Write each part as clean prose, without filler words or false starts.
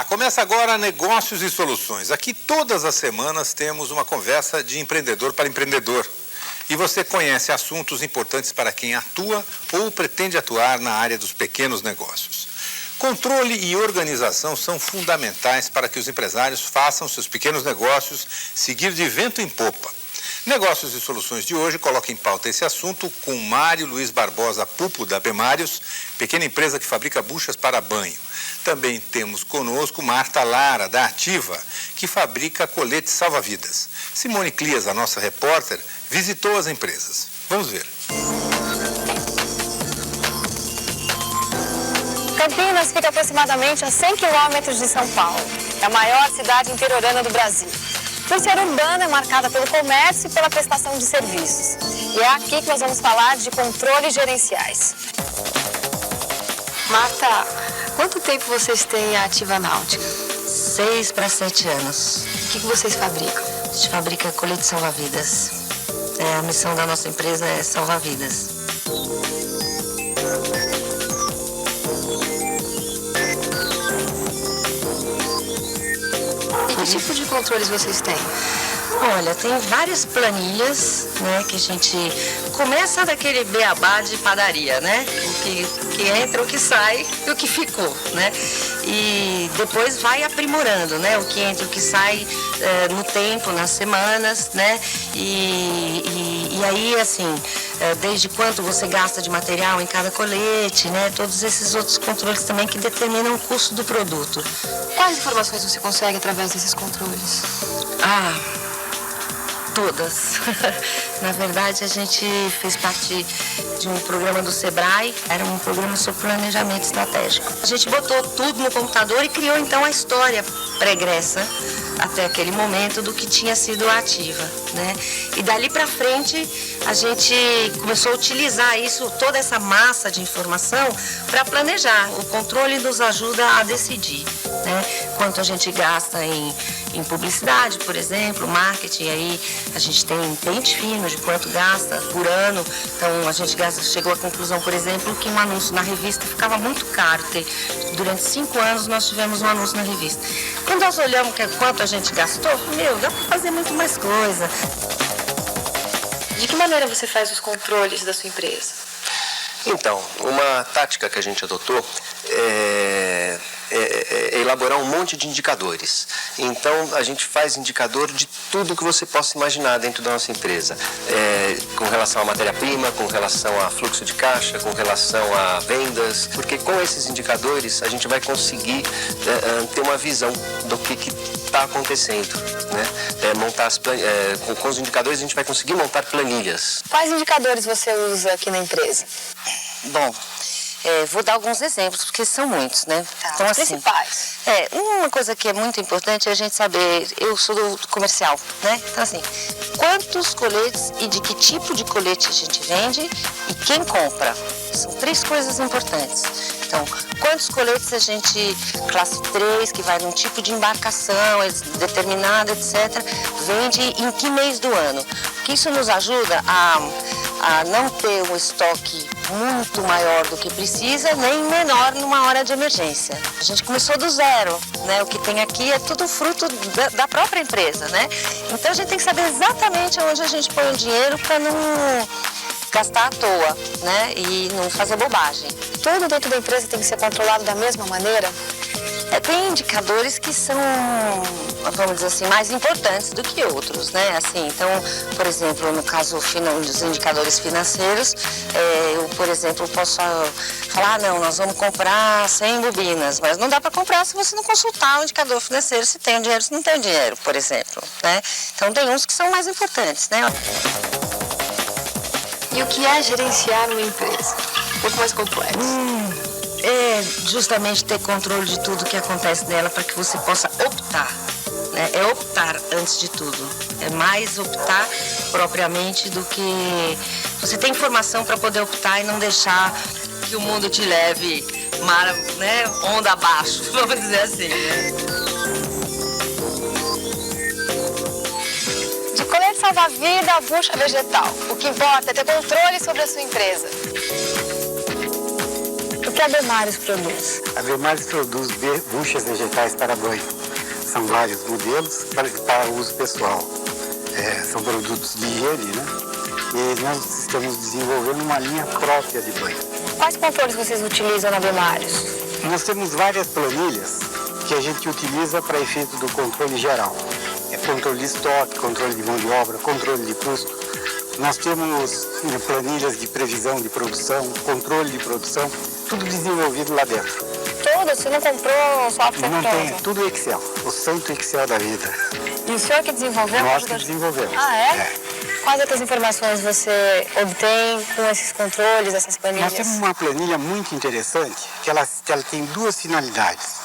Olá, começa agora Negócios e Soluções. Aqui todas as semanas temos uma conversa de empreendedor para empreendedor. E você conhece assuntos importantes para quem atua ou pretende atuar na área dos pequenos negócios. Controle e organização são fundamentais para que os empresários façam seus pequenos negócios seguir de vento em popa. Negócios e Soluções de hoje coloca em pauta esse assunto com Mário Luiz Barbosa Pupo, da Bemários, pequena empresa que fabrica buchas para banho. Também temos conosco Marta Lara, da Ativa, que fabrica coletes salva-vidas. Simone Clias, a nossa repórter, visitou as empresas. Vamos ver. Campinas fica aproximadamente a 100 quilômetros de São Paulo. É a maior cidade interiorana do Brasil. Por ser urbana, é marcada pelo comércio e pela prestação de serviços. E é aqui que nós vamos falar de controles gerenciais. Marta, quanto tempo vocês têm a Ativa Náutica? 6 para 7 anos. O que vocês fabricam? A gente fabrica colete salva-vidas. A missão da nossa empresa é salvar vidas. E que tipo de controles vocês têm? Olha, tem várias planilhas, né, que a gente começa daquele beabá de padaria, né? O que entra, o que sai e o que ficou, né? E depois vai aprimorando, né? O que entra, o que sai no tempo, nas semanas, né? E aí, assim, desde quanto você gasta de material em cada colete, né? Todos esses outros controles também que determinam o custo do produto. Quais informações você consegue através desses controles? Todas. Na verdade, a gente fez parte de um programa do Sebrae, era um programa sobre planejamento estratégico. A gente botou tudo no computador e criou então a história pregressa até aquele momento do que tinha sido a Ativa, né? E dali para frente a gente começou a utilizar isso, toda essa massa de informação para planejar. O controle nos ajuda a decidir, né? Quanto a gente gasta em publicidade, por exemplo, marketing, aí a gente tem pente fino de quanto gasta por ano. Então a gente chegou à conclusão, por exemplo, que um anúncio na revista ficava muito caro. Durante 5 anos nós tivemos um anúncio na revista. Quando nós olhamos quanto a gente gastou, dá para fazer muito mais coisa. De que maneira você faz os controles da sua empresa? Então, uma tática que a gente adotou é elaborar um monte de indicadores. Então, a gente faz indicador de tudo que você possa imaginar dentro da nossa empresa. Com relação à matéria-prima, com relação a fluxo de caixa, com relação a vendas, porque com esses indicadores a gente vai conseguir ter uma visão do que está acontecendo, né? Com os indicadores a gente vai conseguir montar planilhas. Quais indicadores você usa aqui na empresa? Bom, vou dar alguns exemplos, porque são muitos, né? Tá, então, os assim, principais. Uma coisa que é muito importante é a gente saber, eu sou do comercial, né? Então, assim, quantos coletes e de que tipo de colete a gente vende e quem compra. São 3 coisas importantes. Então, quantos coletes a gente, classe 3, que vai num tipo de embarcação determinada, etc., vende em que mês do ano? Porque isso nos ajuda a não ter um estoque muito maior do que precisa, nem menor numa hora de emergência. A gente começou do zero, né? O que tem aqui é tudo fruto da própria empresa, né? Então a gente tem que saber exatamente onde a gente põe o dinheiro para não gastar à toa, né? E não fazer bobagem. Tudo dentro da empresa tem que ser controlado da mesma maneira? Tem indicadores que são, vamos dizer assim, mais importantes do que outros, né? Assim, então, por exemplo, no caso dos indicadores financeiros, eu, por exemplo, posso falar, não, nós vamos comprar 100 bobinas, mas não dá para comprar se você não consultar o indicador financeiro, se tem o dinheiro, se não tem o dinheiro, por exemplo, né? Então, tem uns que são mais importantes, né? E o que é gerenciar uma empresa? Um pouco mais complexo. É justamente ter controle de tudo que acontece nela para que você possa optar, né? É optar antes de tudo. É mais optar propriamente do que você ter informação para poder optar e não deixar que o mundo te leve né, onda abaixo, vamos dizer assim, né? De colete salva-vida a bucha vegetal, o que importa é ter controle sobre a sua empresa. O que que a Bemários produz? A Bemários produz buchas vegetais para banho. São vários modelos para uso pessoal. São produtos de higiene, né? E nós estamos desenvolvendo uma linha própria de banho. Quais controles vocês utilizam na Bemários? Nós temos várias planilhas que a gente utiliza para efeito do controle geral. Controle de estoque, controle de mão de obra, controle de custo. Nós temos planilhas de previsão de produção, controle de produção, tudo desenvolvido lá dentro. Todas? Você não comprou software Não pronto? tem, tudo Excel, o santo Excel da vida. E o senhor que desenvolveu? Nós que desenvolvemos. Ah, é? Quais outras informações você obtém com esses controles, essas planilhas? Nós temos uma planilha muito interessante, que ela tem duas finalidades.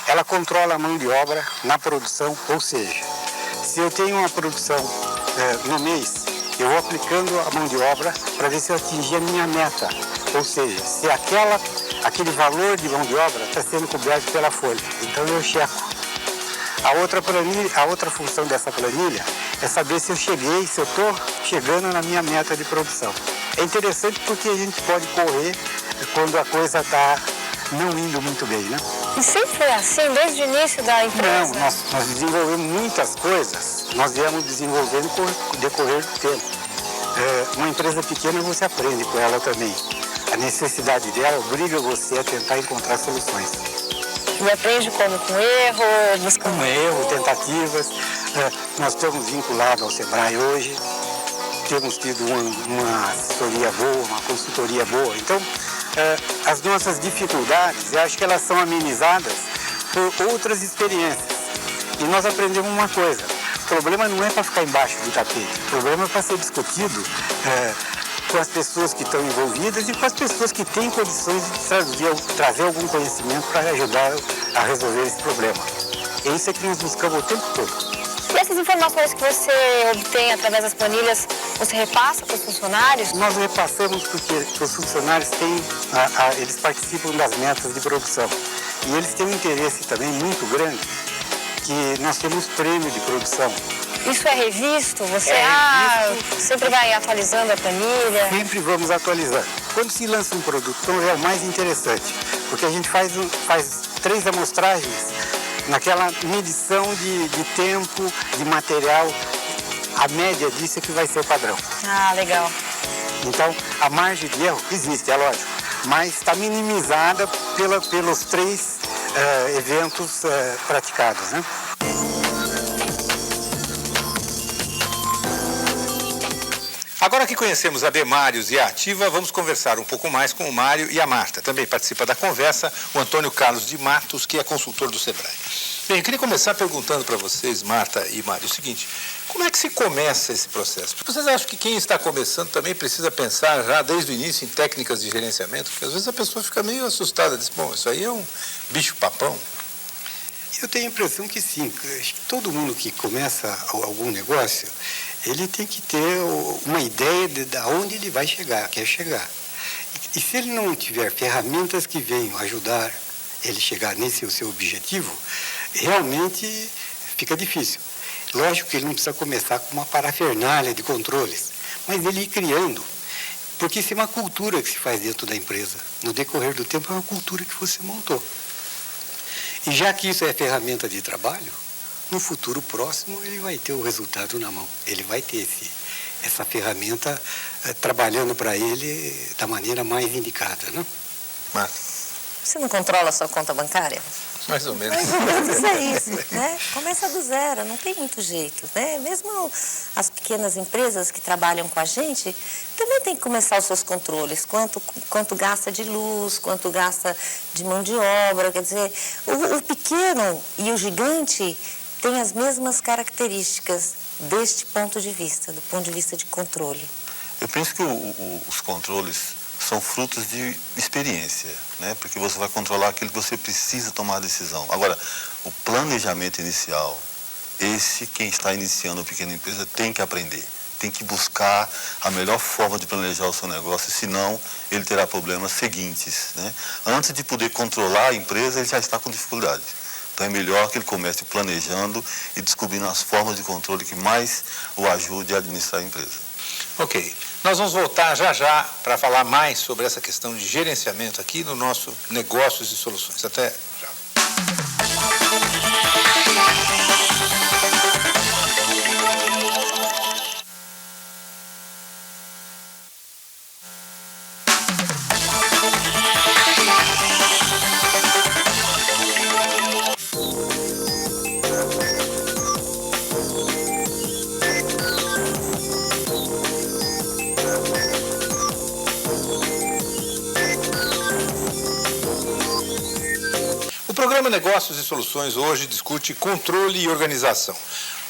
Ela controla a mão de obra na produção, ou seja, se eu tenho uma produção no mês, eu vou aplicando a mão de obra para ver se eu atingi a minha meta. Ou seja, se aquele valor de mão de obra está sendo coberto pela folha. Então eu checo. A outra função dessa planilha é saber se eu cheguei, se eu estou chegando na minha meta de produção. É interessante porque a gente pode correr quando a coisa está não indo muito bem, né? E sempre foi assim, desde o início da empresa? Não, nós desenvolvemos muitas coisas, nós viemos desenvolvendo com o decorrer do tempo. Uma empresa pequena você aprende com ela também. A necessidade dela obriga você a tentar encontrar soluções. E aprende como? Com erro, buscando... Com erro, tentativas. Nós estamos vinculados ao Sebrae hoje, temos tido uma assessoria boa, uma consultoria boa. Então, as nossas dificuldades, eu acho que elas são amenizadas por outras experiências. E nós aprendemos uma coisa: o problema não é para ficar embaixo do tapete, o problema é para ser discutido com as pessoas que estão envolvidas e com as pessoas que têm condições de trazer algum conhecimento para ajudar a resolver esse problema. É isso que nós buscamos o tempo todo. E essas informações que você obtém através das planilhas, você repassa para os funcionários? Nós repassamos porque os funcionários eles participam das metas de produção. E eles têm um interesse também muito grande, que nós temos prêmio de produção. Isso é revisto? Você sempre vai atualizando a planilha? Sempre vamos atualizando. Quando se lança um produto, então é o mais interessante, porque a gente faz 3 amostragens naquela medição de tempo, de material. A média disso é que vai ser o padrão. Ah, legal. Então, a margem de erro existe, é lógico, mas está minimizada pelos 3 eventos praticados, né? Agora que conhecemos a Bemários e a Ativa, vamos conversar um pouco mais com o Mário e a Marta. Também participa da conversa o Antônio Carlos de Matos, que é consultor do Sebrae. Bem, eu queria começar perguntando para vocês, Marta e Mário, o seguinte: como é que se começa esse processo? Porque vocês acham que quem está começando também precisa pensar já desde o início em técnicas de gerenciamento? Porque às vezes a pessoa fica meio assustada, diz, bom, isso aí é um bicho-papão. Eu tenho a impressão que sim. Acho que todo mundo que começa algum negócio, ele tem que ter uma ideia de onde ele vai chegar, quer chegar. E se ele não tiver ferramentas que venham ajudar ele chegar nesse seu objetivo, realmente fica difícil. Lógico que ele não precisa começar com uma parafernália de controles, mas ele ir criando, porque isso é uma cultura que se faz dentro da empresa. No decorrer do tempo é uma cultura que você montou. E já que isso é ferramenta de trabalho, no futuro próximo ele vai ter o resultado na mão. Ele vai ter essa ferramenta trabalhando para ele da maneira mais indicada, né? Marta. Você não controla a sua conta bancária? Mais ou menos. Mais ou menos é isso, né? Começa do zero, não tem muito jeito, né? Mesmo as pequenas empresas que trabalham com a gente, também tem que começar os seus controles. Quanto gasta de luz, quanto gasta de mão de obra, quer dizer, o pequeno e o gigante têm as mesmas características deste ponto de vista, do ponto de vista de controle. Eu penso que os controles são frutos de experiência, né? Porque você vai controlar aquilo que você precisa tomar a decisão. Agora, o planejamento inicial, quem está iniciando a pequena empresa tem que aprender, tem que buscar a melhor forma de planejar o seu negócio, senão ele terá problemas seguintes, né? Antes de poder controlar a empresa, ele já está com dificuldades. Então é melhor que ele comece planejando e descobrindo as formas de controle que mais o ajude a administrar a empresa. Ok. Nós vamos voltar já já para falar mais sobre essa questão de gerenciamento aqui no nosso Negócios e Soluções. Até já. O programa Negócios e Soluções hoje discute controle e organização.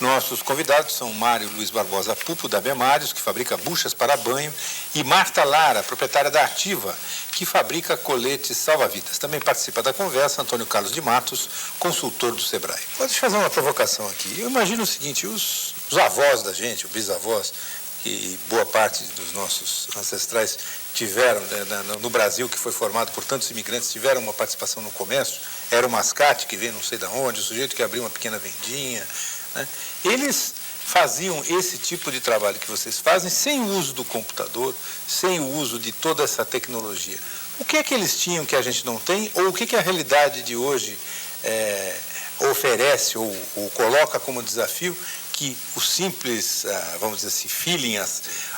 Nossos convidados são Mário Luiz Barbosa Pupo, da Bemários, que fabrica buchas para banho, e Marta Lara, proprietária da Ativa, que fabrica coletes salva-vidas. Também participa da conversa Antônio Carlos de Matos, consultor do Sebrae. Deixa eu fazer uma provocação aqui. Eu imagino o seguinte, os avós da gente, os bisavós, que boa parte dos nossos ancestrais tiveram, no Brasil, que foi formado por tantos imigrantes, tiveram uma participação no comércio, era o mascate que veio não sei de onde, o sujeito que abriu uma pequena vendinha, né? Eles faziam esse tipo de trabalho que vocês fazem sem o uso do computador, sem o uso de toda essa tecnologia. O que é que eles tinham que a gente não tem, ou o que que a realidade de hoje oferece ou coloca como desafio que o simples, vamos dizer assim, feeling,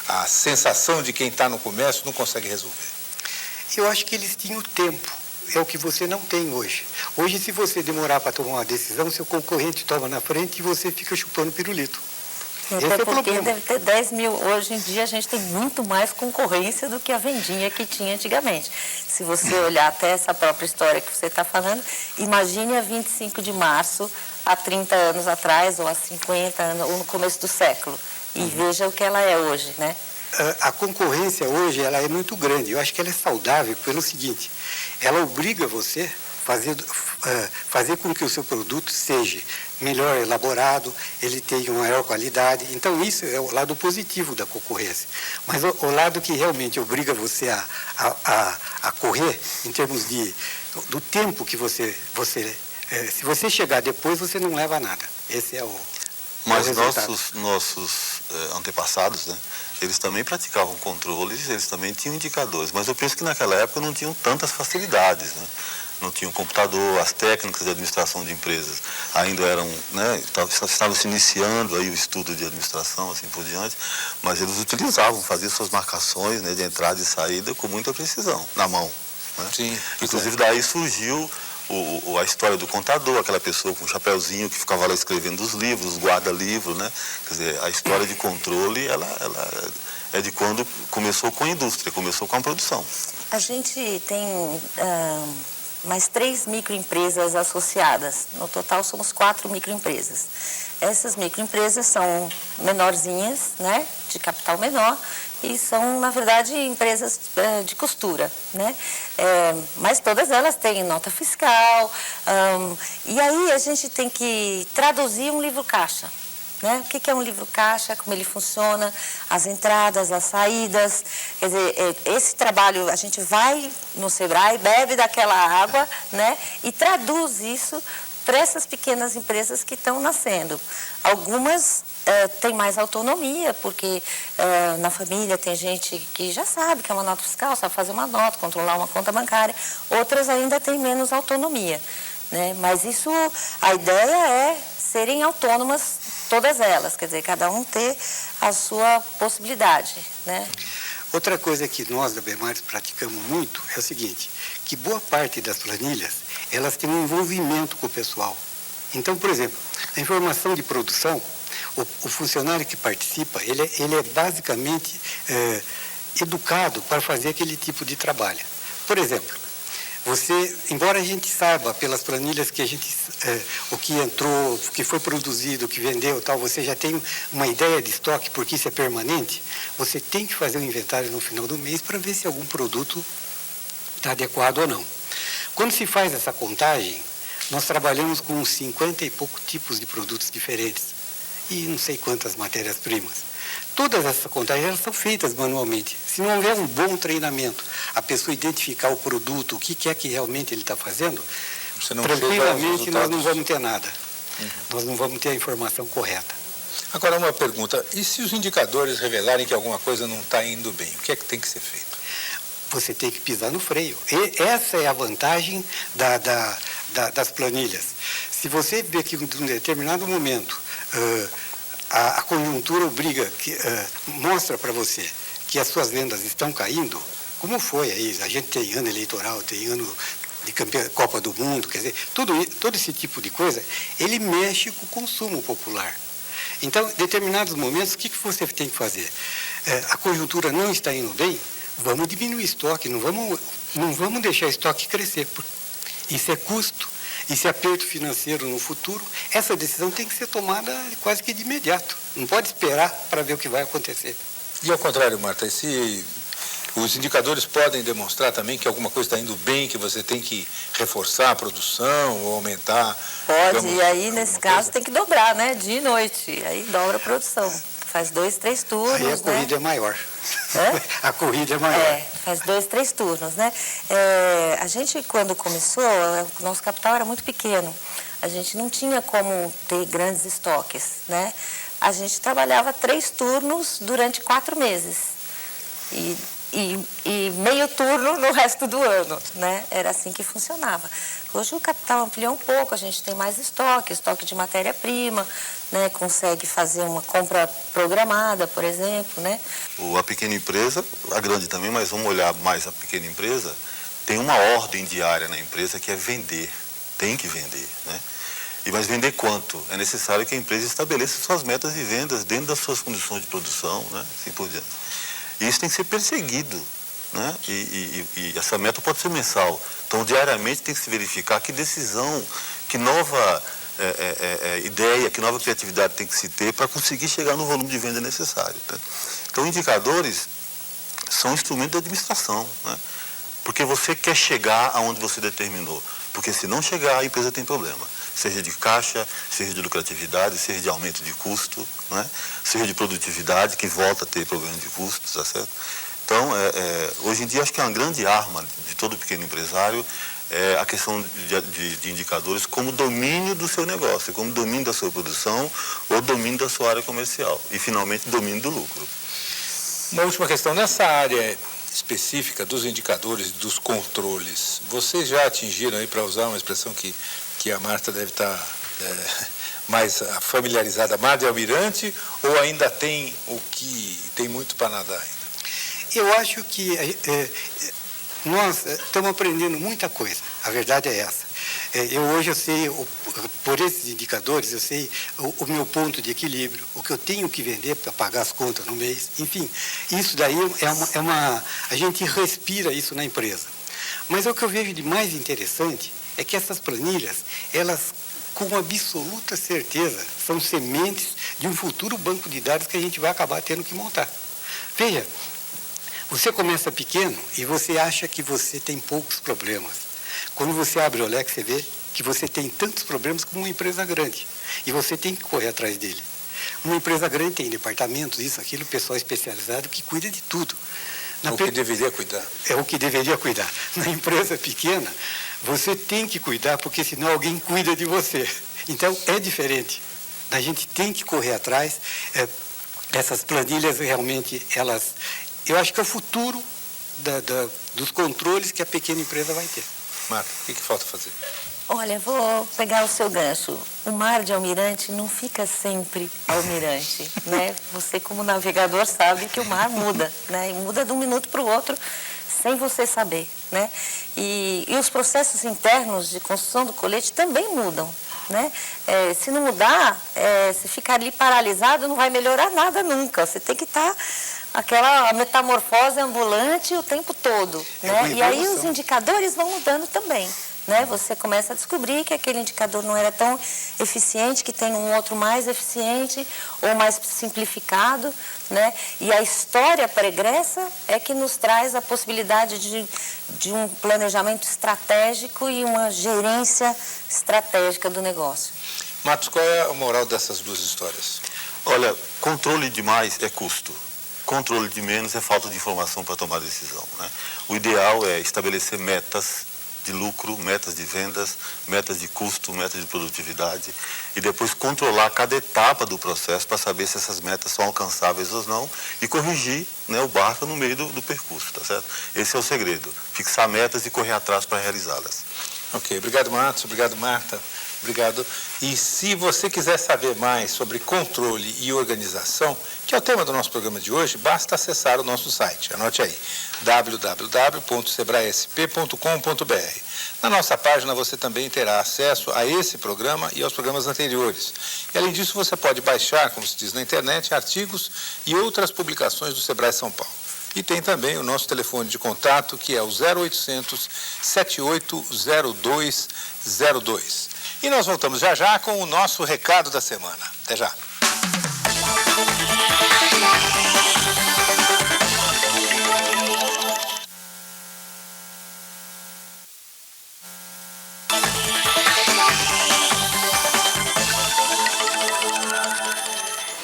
a sensação de quem está no comércio não consegue resolver? Eu acho que eles tinham tempo. É o que você não tem hoje. Hoje, se você demorar para tomar uma decisão, seu concorrente toma na frente e você fica chupando pirulito. Esse é o problema. Deve ter 10 mil. Hoje em dia, a gente tem muito mais concorrência do que a vendinha que tinha antigamente. Se você olhar até essa própria história que você está falando, imagine a 25 de março, há 30 anos atrás, ou há 50 anos, ou no começo do século. E veja o que ela é hoje, né? A concorrência hoje ela é muito grande. Eu acho que ela é saudável pelo seguinte, ela obriga você a fazer com que o seu produto seja melhor elaborado, ele tenha uma maior qualidade. Então, isso é o lado positivo da concorrência. Mas o lado que realmente obriga você a correr, em termos do tempo que você se você chegar depois, você não leva nada. Esse é o Mas resultado. nossos antepassados, né, eles também praticavam controles, eles também tinham indicadores, mas eu penso que naquela época não tinham tantas facilidades, né? Não tinham computador, as técnicas de administração de empresas ainda eram, né, estavam se iniciando aí o estudo de administração, assim por diante, mas eles utilizavam, faziam suas marcações, né, de entrada e saída com muita precisão, na mão, né? Sim. Inclusive daí surgiu a história do contador, aquela pessoa com um chapeuzinho que ficava lá escrevendo os livros, os guarda-livro, né? Quer dizer, a história de controle, ela é de quando começou com a indústria, começou com a produção. A gente tem mais 3 microempresas associadas. No total, somos 4 microempresas. Essas microempresas são menorzinhas, né? De capital menor, e são, na verdade, empresas de costura, né? Mas todas elas têm nota fiscal, e aí a gente tem que traduzir um livro caixa, né? O que é um livro caixa, como ele funciona, as entradas, as saídas. Quer dizer, esse trabalho, a gente vai no Sebrae, bebe daquela água, né? E traduz isso para essas pequenas empresas que estão nascendo. Algumas têm mais autonomia, porque na família tem gente que já sabe que é uma nota fiscal, sabe fazer uma nota, controlar uma conta bancária. Outras ainda têm menos autonomia, né? Mas isso, a ideia é serem autônomas todas elas, quer dizer, cada um ter a sua possibilidade, né? Outra coisa que nós da Bemários praticamos muito é o seguinte, que boa parte das planilhas, elas têm um envolvimento com o pessoal. Então, por exemplo, a informação de produção, o funcionário que participa, ele é basicamente educado para fazer aquele tipo de trabalho. Por exemplo, você, embora a gente saiba pelas planilhas que a gente, o que entrou, o que foi produzido, o que vendeu, tal, você já tem uma ideia de estoque, porque isso é permanente, você tem que fazer um inventário no final do mês para ver se algum produto está adequado ou não. Quando se faz essa contagem, nós trabalhamos com uns 50 e poucos tipos de produtos diferentes e não sei quantas matérias-primas. Todas essas contagens elas são feitas manualmente. Se não houver um bom treinamento, a pessoa identificar o produto, o que é que realmente ele está fazendo, tranquilamente nós não vamos ter nada. Nós não vamos ter a informação correta. Agora, uma pergunta. E se os indicadores revelarem que alguma coisa não está indo bem? O que é que tem que ser feito? Você tem que pisar no freio. E essa é a vantagem das planilhas. Se você vê que em um determinado momento a conjuntura mostra para você que as suas vendas estão caindo, como foi aí? A gente tem ano eleitoral, tem ano de Copa do Mundo, quer dizer, todo esse tipo de coisa, ele mexe com o consumo popular. Então, em determinados momentos, o que você tem que fazer? A conjuntura não está indo bem, vamos diminuir estoque, não vamos deixar estoque crescer. Isso é custo, isso é aperto financeiro no futuro. Essa decisão tem que ser tomada quase que de imediato. Não pode esperar para ver o que vai acontecer. E ao contrário, Marta, se os indicadores podem demonstrar também que alguma coisa está indo bem, que você tem que reforçar a produção ou aumentar... Pode, digamos, e aí nesse caso tem que dobrar, né? Dia e noite. Aí dobra a produção. Faz 2, 3 turnos, aí a corrida é maior. A corrida é maior. Faz 2, 3 turnos, né? A gente, quando começou, o nosso capital era muito pequeno. A gente não tinha como ter grandes estoques, né? A gente trabalhava 3 turnos durante 4 meses. E meio turno no resto do ano, né? Era assim que funcionava. Hoje o capital ampliou um pouco, a gente tem mais estoque de matéria-prima, né? Consegue fazer uma compra programada, por exemplo, né? A pequena empresa, a grande também, mas vamos olhar mais a pequena empresa, tem uma ordem diária na empresa que é vender, tem que vender, né? Mas vender quanto? É necessário que a empresa estabeleça suas metas de vendas dentro das suas condições de produção, né? Assim por diante. E isso tem que ser perseguido, né? E essa meta pode ser mensal. Então, diariamente tem que se verificar que decisão, que nova ideia, que nova criatividade tem que se ter para conseguir chegar no volume de venda necessário. Tá? Então, indicadores são instrumentos de administração, né? Porque você quer chegar aonde você determinou. Porque se não chegar, a empresa tem problema. Seja de caixa, seja de lucratividade, seja de aumento de custo, né? Seja de produtividade, que volta a ter problema de custos, tá certo? Então, hoje em dia, acho que é uma grande arma de todo pequeno empresário a questão de indicadores como domínio do seu negócio, como domínio da sua produção ou domínio da sua área comercial e, finalmente, domínio do lucro. Uma última questão. Nessa área específica dos indicadores, dos controles, vocês já atingiram, aí, para usar uma expressão que a Marta deve estar mais familiarizada, mar de almirante, ou ainda tem muito para nadar ainda? Eu acho que nós estamos aprendendo muita coisa, a verdade é essa. Hoje eu sei, por esses indicadores, eu sei o meu ponto de equilíbrio, o que eu tenho que vender para pagar as contas no mês, enfim, isso daí a gente respira isso na empresa. Mas o que eu vejo de mais interessante é que essas planilhas, elas, com absoluta certeza, são sementes de um futuro banco de dados que a gente vai acabar tendo que montar. Veja, você começa pequeno e você acha que você tem poucos problemas. Quando você abre o leque, você vê que você tem tantos problemas como uma empresa grande. E você tem que correr atrás dele. Uma empresa grande tem departamentos, isso, aquilo, pessoal especializado que cuida de tudo. O que deveria cuidar. É o que deveria cuidar. Na empresa pequena, você tem que cuidar, porque senão alguém cuida de você. Então, é diferente. A gente tem que correr atrás. Essas planilhas, realmente, eu acho que é o futuro dos controles que a pequena empresa vai ter. Marta, o que falta fazer? Olha, vou pegar o seu gancho. O mar de almirante não fica sempre almirante, né? Você, como navegador, sabe que o mar muda, né? E muda de um minuto para o outro sem você saber, né? E os processos internos de construção do colete também mudam, né? Se não mudar, se ficar ali paralisado, não vai melhorar nada nunca. Você tem que estar aquela metamorfose ambulante o tempo todo, né? E aí os indicadores vão mudando também, né? Você começa a descobrir que aquele indicador não era tão eficiente, que tem um outro mais eficiente ou mais simplificado, né? E a história pregressa é que nos traz a possibilidade de um planejamento estratégico e uma gerência estratégica do negócio. Matos, qual é a moral dessas duas histórias? Olha, controle demais é custo. Controle de menos é falta de informação para tomar decisão, né? O ideal é estabelecer metas de lucro, metas de vendas, metas de custo, metas de produtividade e depois controlar cada etapa do processo para saber se essas metas são alcançáveis ou não e corrigir, né, o barco no meio do percurso, tá certo? Esse é o segredo, fixar metas e correr atrás para realizá-las. Ok, obrigado, Matos, obrigado, Marta, obrigado. E se você quiser saber mais sobre controle e organização, que é o tema do nosso programa de hoje, basta acessar o nosso site. Anote aí, www.sebraesp.com.br. Na nossa página você também terá acesso a esse programa e aos programas anteriores. E além disso você pode baixar, como se diz na internet, artigos e outras publicações do Sebrae São Paulo. E tem também o nosso telefone de contato, que é o 0800 780202. E nós voltamos já já com o nosso recado da semana. Até já.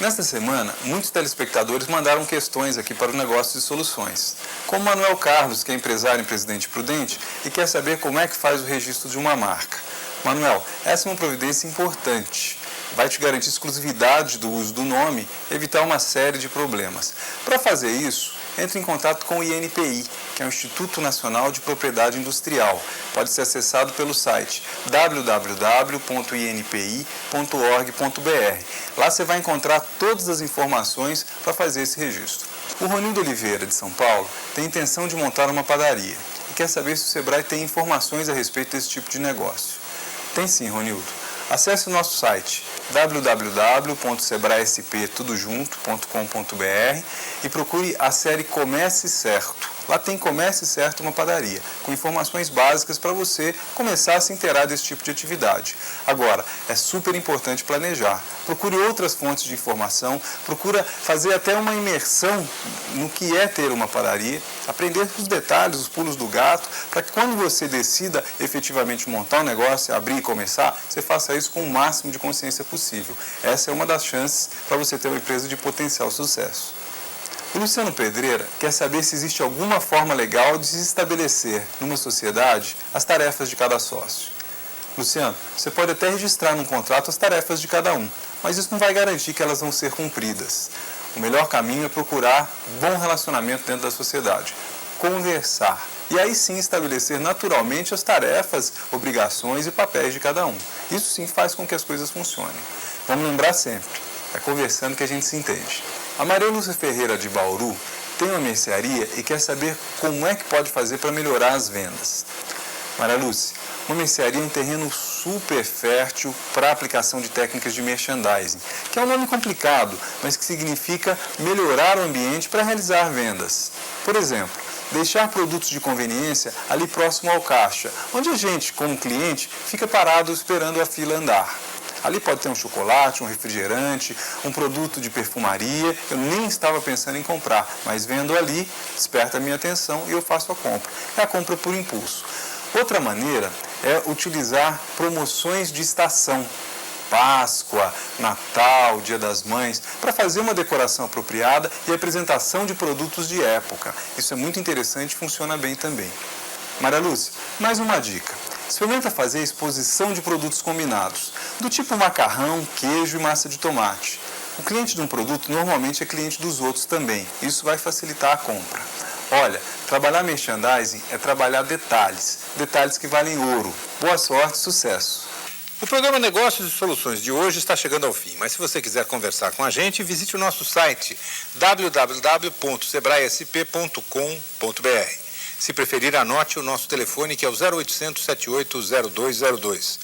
Nesta semana, muitos telespectadores mandaram questões aqui para o Negócios e Soluções. Como Manuel Carlos, que é empresário em Presidente Prudente e quer saber como é que faz o registro de uma marca. Manuel, essa é uma providência importante. Vai te garantir exclusividade do uso do nome e evitar uma série de problemas. Para fazer isso, entre em contato com o INPI, que é o Instituto Nacional de Propriedade Industrial. Pode ser acessado pelo site www.inpi.org.br. Lá você vai encontrar todas as informações para fazer esse registro. O Ronildo Oliveira, de São Paulo, tem intenção de montar uma padaria e quer saber se o Sebrae tem informações a respeito desse tipo de negócio. Tem sim, Ronildo. Acesse o nosso site www.sebraesp.com.br e procure a série Comece Certo. Lá tem Comece Certo uma padaria, com informações básicas para você começar a se inteirar desse tipo de atividade. Agora, é super importante planejar. Procure outras fontes de informação, procura fazer até uma imersão no que é ter uma padaria, aprender os detalhes, os pulos do gato, para que quando você decida efetivamente montar um negócio, abrir e começar, você faça isso com o máximo de consciência possível. Essa é uma das chances para você ter uma empresa de potencial sucesso. O Luciano Pedreira quer saber se existe alguma forma legal de se estabelecer numa sociedade as tarefas de cada sócio. Luciano, você pode até registrar num contrato as tarefas de cada um, mas isso não vai garantir que elas vão ser cumpridas. O melhor caminho é procurar bom relacionamento dentro da sociedade, conversar e aí sim estabelecer naturalmente as tarefas, obrigações e papéis de cada um. Isso sim faz com que as coisas funcionem. Vamos lembrar sempre, é conversando que a gente se entende. A Maria Lúcia Ferreira de Bauru tem uma mercearia e quer saber como é que pode fazer para melhorar as vendas. Maria Lúcia, uma mercearia é um terreno super fértil para a aplicação de técnicas de merchandising, que é um nome complicado, mas que significa melhorar o ambiente para realizar vendas. Por exemplo, deixar produtos de conveniência ali próximo ao caixa, onde a gente, como cliente, fica parado esperando a fila andar. Ali pode ter um chocolate, um refrigerante, um produto de perfumaria. Eu nem estava pensando em comprar, mas vendo ali, desperta a minha atenção e eu faço a compra. É a compra por impulso. Outra maneira é utilizar promoções de estação. Páscoa, Natal, Dia das Mães, para fazer uma decoração apropriada e apresentação de produtos de época. Isso é muito interessante e funciona bem também. Maria Lúcia, mais uma dica. Experimenta fazer a exposição de produtos combinados, do tipo macarrão, queijo e massa de tomate. O cliente de um produto normalmente é cliente dos outros também. Isso vai facilitar a compra. Olha, trabalhar merchandising é trabalhar detalhes, detalhes que valem ouro. Boa sorte, sucesso! O programa Negócios e Soluções de hoje está chegando ao fim, mas se você quiser conversar com a gente, visite o nosso site www.sebraesp.com.br. Se preferir, anote o nosso telefone, que é o 0800 780202.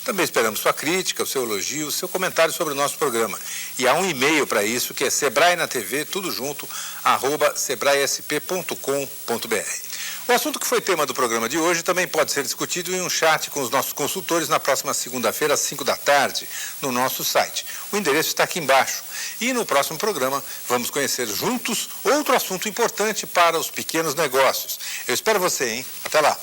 Também esperamos sua crítica, o seu elogio, o seu comentário sobre o nosso programa. E há um e-mail para isso, que é sebraenatv, tudo junto, @sebraesp.com.br. O assunto que foi tema do programa de hoje também pode ser discutido em um chat com os nossos consultores na próxima segunda-feira, às 5 da tarde, no nosso site. O endereço está aqui embaixo. E no próximo programa vamos conhecer juntos outro assunto importante para os pequenos negócios. Eu espero você, hein? Até lá!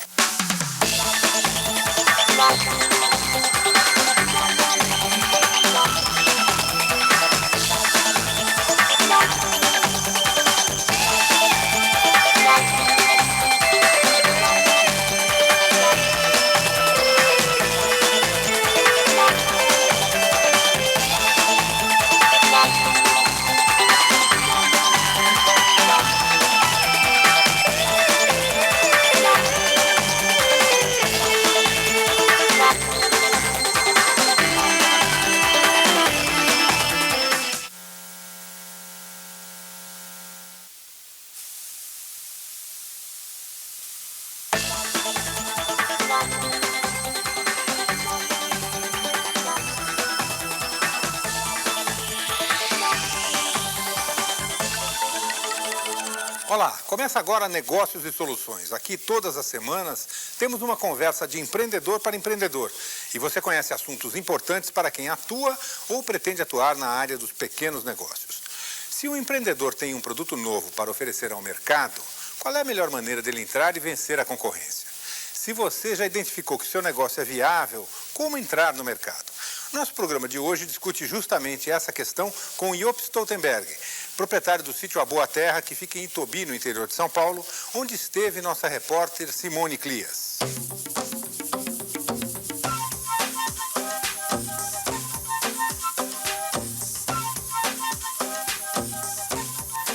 Olá, começa agora Negócios e Soluções. Aqui, todas as semanas, temos uma conversa de empreendedor para empreendedor. E você conhece assuntos importantes para quem atua ou pretende atuar na área dos pequenos negócios. Se um empreendedor tem um produto novo para oferecer ao mercado, qual é a melhor maneira dele entrar e vencer a concorrência? Se você já identificou que seu negócio é viável, como entrar no mercado? Nosso programa de hoje discute justamente essa questão com Joop Stoltenberg, proprietário do sítio A Boa Terra, que fica em Itobi, no interior de São Paulo, onde esteve nossa repórter Simone Clias.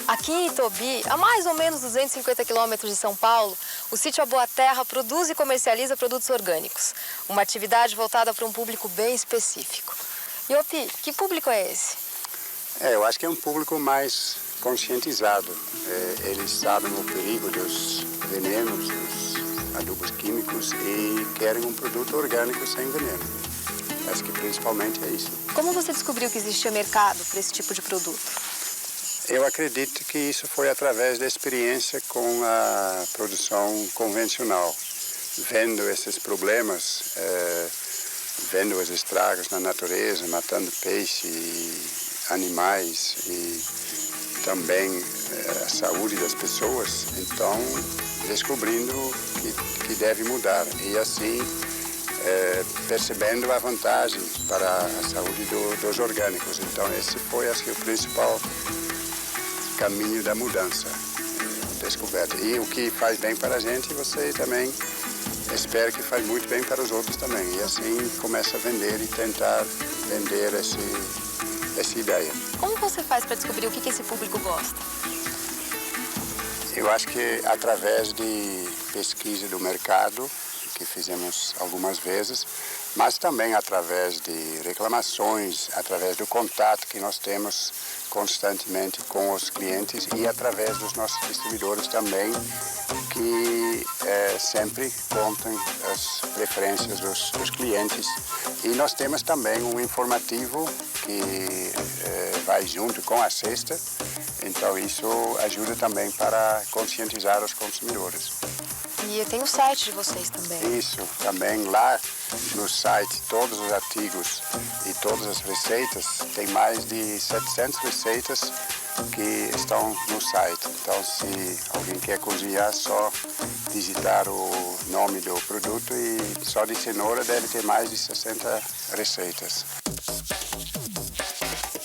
Aqui em Itobi, a mais ou menos 250 quilômetros de São Paulo, o sítio A Boa Terra produz e comercializa produtos orgânicos. Uma atividade voltada para um público bem específico. Joop, que público é esse? Eu acho que é um público mais conscientizado. Eles sabem o perigo dos venenos, dos adubos químicos e querem um produto orgânico sem veneno. Acho que principalmente é isso. Como você descobriu que existia mercado para esse tipo de produto? Eu acredito que isso foi através da experiência com a produção convencional. Vendo esses problemas, vendo os estragos na natureza, matando peixe e animais e também a saúde das pessoas, então descobrindo que deve mudar e assim percebendo a vantagem para a saúde dos orgânicos. Então esse foi, acho que, o principal caminho da mudança, descoberta. E o que faz bem para a gente, você também espera que faz muito bem para os outros também. E assim começa a vender e tentar vender essa ideia. Como você faz para descobrir o que esse público gosta? Eu acho que através de pesquisa do mercado, que fizemos algumas vezes, mas também através de reclamações, através do contato que nós temos constantemente com os clientes e através dos nossos distribuidores também, que sempre contam as preferências dos clientes. E nós temos também um informativo que vai junto com a cesta, então isso ajuda também para conscientizar os consumidores. E tem o site de vocês também. Isso, também lá no site, todos os artigos e todas as receitas, tem mais de 700 receitas que estão no site. Então, se alguém quer cozinhar, só digitar o nome do produto e só de cenoura deve ter mais de 60 receitas.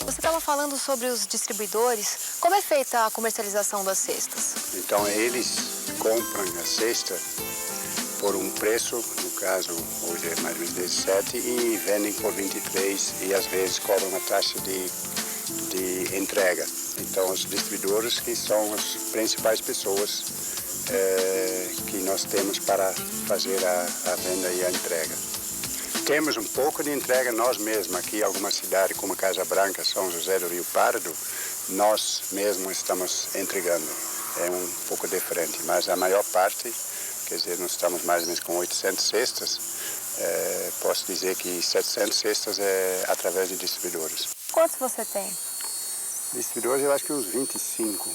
Você estava falando sobre os distribuidores. Como é feita a comercialização das cestas? Então, eles compram a cesta por um preço, no caso, hoje é mais ou menos 17, e vendem por 23 e às vezes cobram uma taxa de entrega. Então, os distribuidores que são as principais pessoas que nós temos para fazer a venda e a entrega. Temos um pouco de entrega nós mesmos, aqui em alguma cidade como Casa Branca, São José do Rio Pardo, nós mesmos estamos entregando. É um pouco diferente, mas a maior parte, quer dizer, nós estamos mais ou menos com 800 cestas, posso dizer que 700 cestas é através de distribuidores. Quantos você tem? Distribuidores eu acho que uns 25,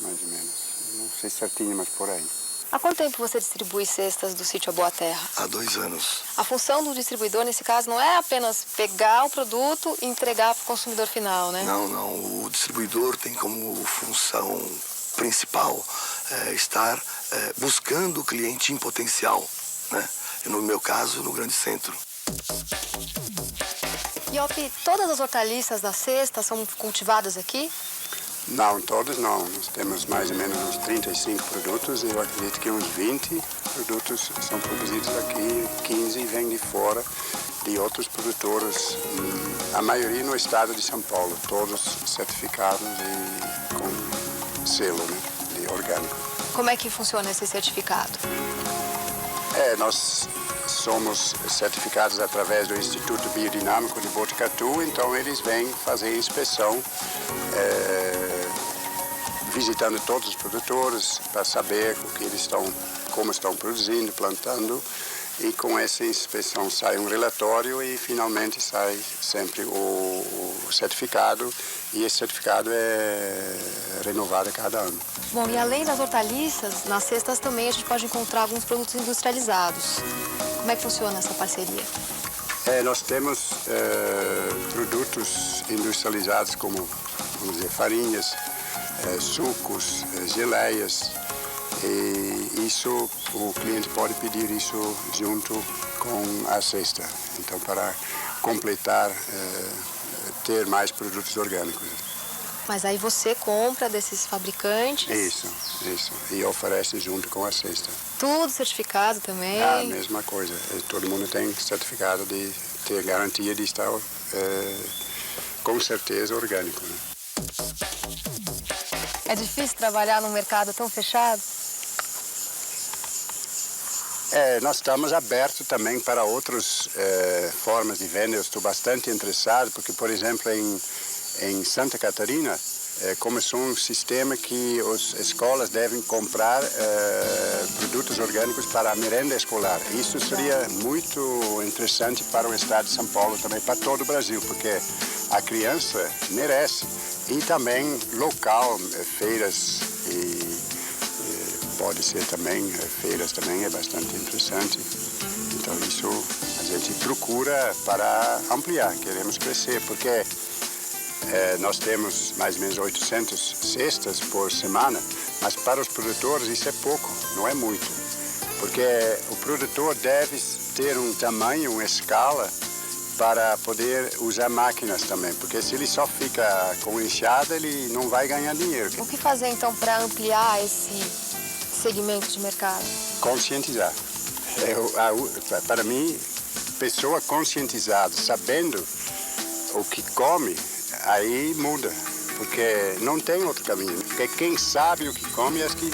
mais ou menos, não sei certinho, mas por aí. Há quanto tempo você distribui cestas do sítio A Boa Terra? Há 2 anos. A função do distribuidor, nesse caso, não é apenas pegar o produto e entregar para o consumidor final, né? Não. O distribuidor tem como função principal estar buscando o cliente em potencial, né? No meu caso, no Grande Centro. Joop, todas as hortaliças da cesta são cultivadas aqui? Não, todos não. Nós temos mais ou menos uns 35 produtos e eu acredito que uns 20 produtos são produzidos aqui, 15 vêm de fora, de outros produtores, a maioria no estado de São Paulo, todos certificados e com selo, né, de orgânico. Como é que funciona esse certificado? Nós somos certificados através do Instituto Biodinâmico de Botucatu, então eles vêm fazer inspeção, visitando todos os produtores para saber o que eles estão, como estão produzindo, plantando, e com essa inspeção sai um relatório e finalmente sai sempre o certificado, e esse certificado é renovado a cada ano. Bom, e além das hortaliças, nas cestas também a gente pode encontrar alguns produtos industrializados. Como é que funciona essa parceria? Nós temos produtos industrializados como, vamos dizer, farinhas, sucos, geleias, e isso o cliente pode pedir isso junto com a cesta. Então, para completar, ter mais produtos orgânicos. Mas aí você compra desses fabricantes? Isso. E oferece junto com a cesta. Tudo certificado também? A mesma coisa. Todo mundo tem certificado de ter garantia de estar, com certeza, orgânico. Né? É difícil trabalhar num mercado tão fechado? Nós estamos abertos também para outras formas de venda. Eu estou bastante interessado, porque, por exemplo, em Santa Catarina, começou um sistema que as escolas devem comprar produtos orgânicos para a merenda escolar. Isso seria muito interessante para o estado de São Paulo, também para todo o Brasil, porque a criança merece. E também local, feiras e pode ser também, feiras também é bastante interessante. Então isso a gente procura para ampliar, queremos crescer, porque nós temos mais ou menos 800 cestas por semana, mas para os produtores isso é pouco, não é muito. Porque o produtor deve ter um tamanho, uma escala, para poder usar máquinas também, porque se ele só fica com enxada, ele não vai ganhar dinheiro. O que fazer então para ampliar esse segmento de mercado? Conscientizar. Para mim, pessoa conscientizada, sabendo o que come, aí muda, porque não tem outro caminho. Porque quem sabe o que come, acho que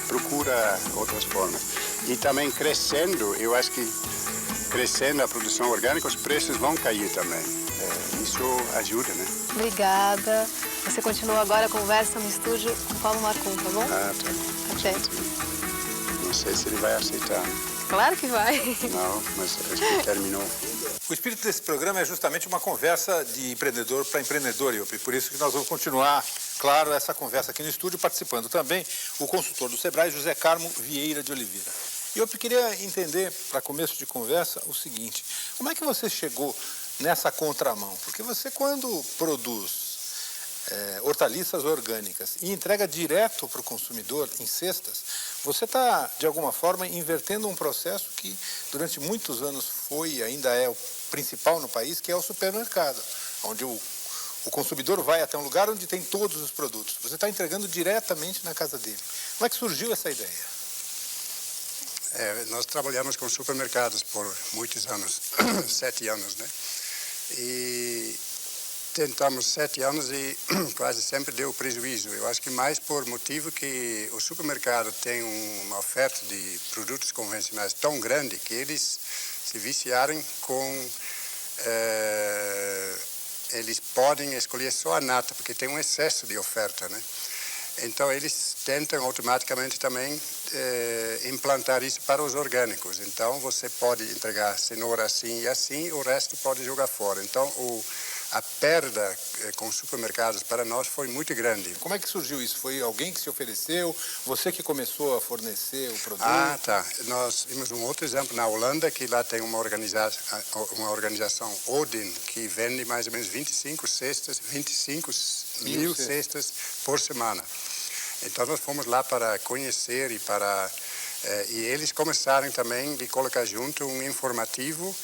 procura outras formas. E também crescendo, eu acho que crescendo a produção orgânica, os preços vão cair também. Isso ajuda, né? Obrigada. Você continua agora a conversa no estúdio com o Paulo Marcum, tá bom? Ah, tá. Até. Não sei se ele vai aceitar. Claro que vai. Não, mas acho que terminou. O espírito desse programa é justamente uma conversa de empreendedor para empreendedor, e por isso que nós vamos continuar, claro, essa conversa aqui no estúdio, participando também o consultor do Sebrae, José Carmo Vieira de Oliveira. E eu queria entender, para começo de conversa, o seguinte: como é que você chegou nessa contramão? Porque você, quando produz hortaliças orgânicas e entrega direto para o consumidor em cestas, você está, de alguma forma, invertendo um processo que durante muitos anos foi e ainda é o principal no país, que é o supermercado, onde o consumidor vai até um lugar onde tem todos os produtos. Você está entregando diretamente na casa dele. Como é que surgiu essa ideia? Nós trabalhamos com supermercados por muitos anos, 7 anos, né? E tentamos 7 anos e quase sempre deu prejuízo. Eu acho que mais por motivo que o supermercado tem uma oferta de produtos convencionais tão grande que eles se viciarem com... eles podem escolher só a nata, porque tem um excesso de oferta, né? Então, eles tentam automaticamente também implantar isso para os orgânicos. Então, você pode entregar cenoura assim e assim, o resto pode jogar fora. Então, a perda com supermercados para nós foi muito grande. Como é que surgiu isso? Foi alguém que se ofereceu? Você que começou a fornecer o produto? Ah, tá. Nós vimos um outro exemplo na Holanda, que lá tem uma organização Odin, que vende mais ou menos 25 mil cestas por semana. Então, nós fomos lá para conhecer e eles começaram também de colocar junto um informativo